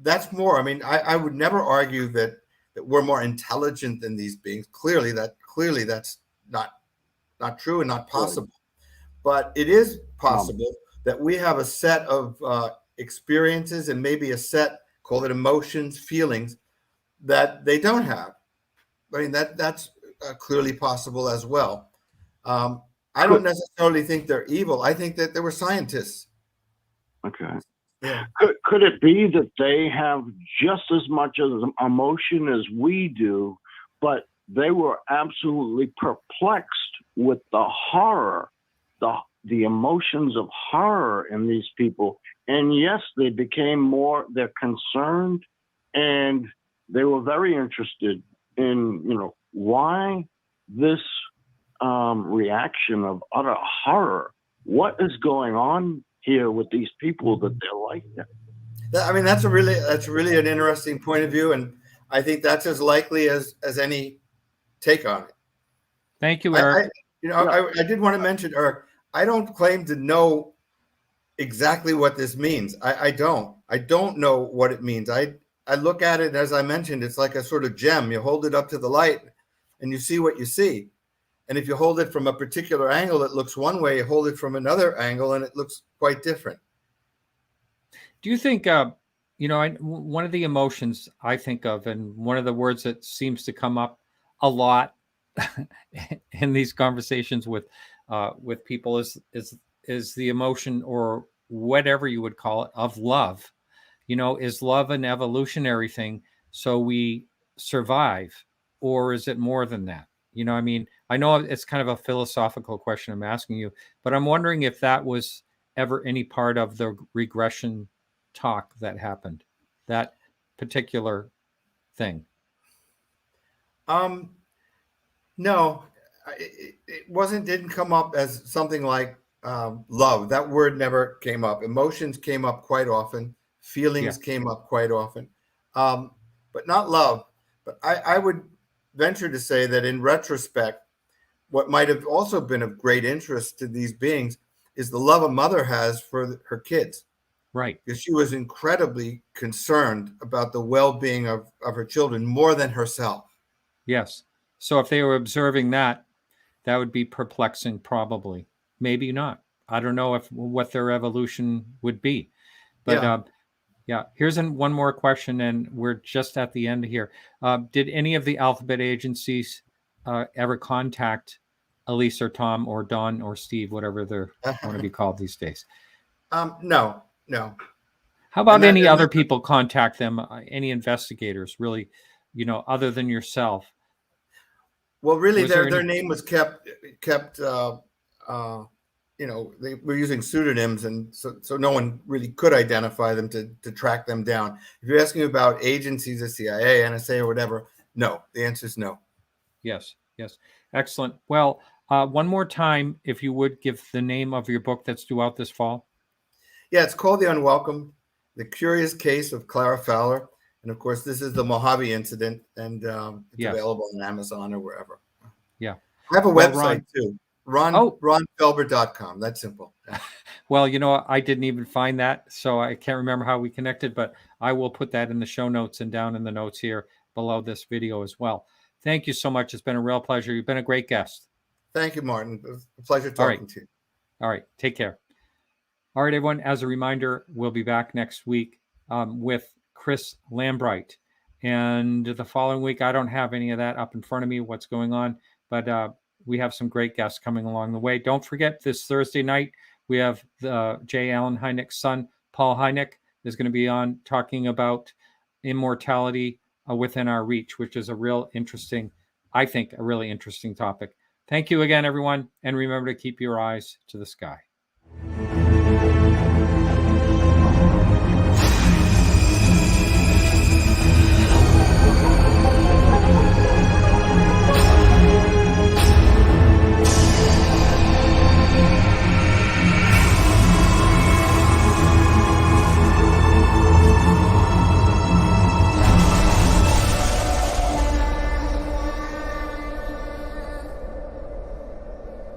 that's more. I mean, I would never argue that we're more intelligent than these beings. Clearly, that's not true and not possible. But it is possible that we have a set of experiences and maybe a set, call it emotions, feelings, that they don't have. I mean, that's clearly possible as well. I don't necessarily think they're evil. I think that they were scientists. Okay. Yeah. Could it be that they have just as much as emotion as we do, but they were absolutely perplexed with the horror, the emotions of horror in these people? And yes, they became they're concerned, and they were very interested in, why this reaction of utter horror. What is going on here with these people that they're like that? I mean, that's really an interesting point of view, and I think that's as likely as any take on it. Thank you, Eric. I did want to mention, Eric, I don't claim to know exactly what this means. I don't know what it means. I look at it, as I mentioned, it's like a sort of gem. You hold it up to the light and you see what you see. And if you hold it from a particular angle, it looks one way. You hold it from another angle, and it looks quite different. Do you think, one of the emotions I think of, and one of the words that seems to come up a lot in these conversations with people is the emotion, or whatever you would call it, of love. Is love an evolutionary thing so we survive, or is it more than that? I know it's kind of a philosophical question I'm asking you, but I'm wondering if that was ever any part of the regression talk that happened, that particular thing. No, it didn't come up as something like love. That word never came up. Emotions came up quite often. Feelings came up quite often, but not love. But I would venture to say that in retrospect, what might have also been of great interest to these beings is the love a mother has for her kids. Right. Because she was incredibly concerned about the well-being of her children more than herself. Yes. So if they were observing that would be perplexing, probably. Maybe not. I don't know what their evolution would be. But here's one more question, and we're just at the end here. Did any of the alphabet agencies ever contact Elise or Tom or Dawn or Steve, whatever they want to be called these days? No. How about any other people contact them? Any investigators, really, other than yourself? Well, really, their name was kept. They were using pseudonyms, and so no one really could identify them to track them down. If you're asking about agencies, the CIA, NSA, or whatever, no. The answer is no. Yes. Excellent. Well, one more time, if you would give the name of your book that's due out this fall. Yeah, it's called The Unwelcomed, The Curious Case of Clara Fowler. And of course, this is the Mojave Incident, and it's available on Amazon or wherever. Yeah. I have a website too, ronfelber.com. That's simple. Well, I didn't even find that, so I can't remember how we connected, but I will put that in the show notes and down in the notes here below this video as well. Thank you so much. It's been a real pleasure. You've been a great guest. Thank you, Martin. It was a pleasure talking to you. All right. Take care. All right, everyone. As a reminder, we'll be back next week with Chris Lambright. And the following week, I don't have any of that up in front of me, what's going on, but we have some great guests coming along the way. Don't forget, this Thursday night, we have J. Allen Hynek's son, Paul Hynek, is going to be on talking about immortality within our reach, which is a really interesting topic. Thank you again, everyone. And remember to keep your eyes to the sky.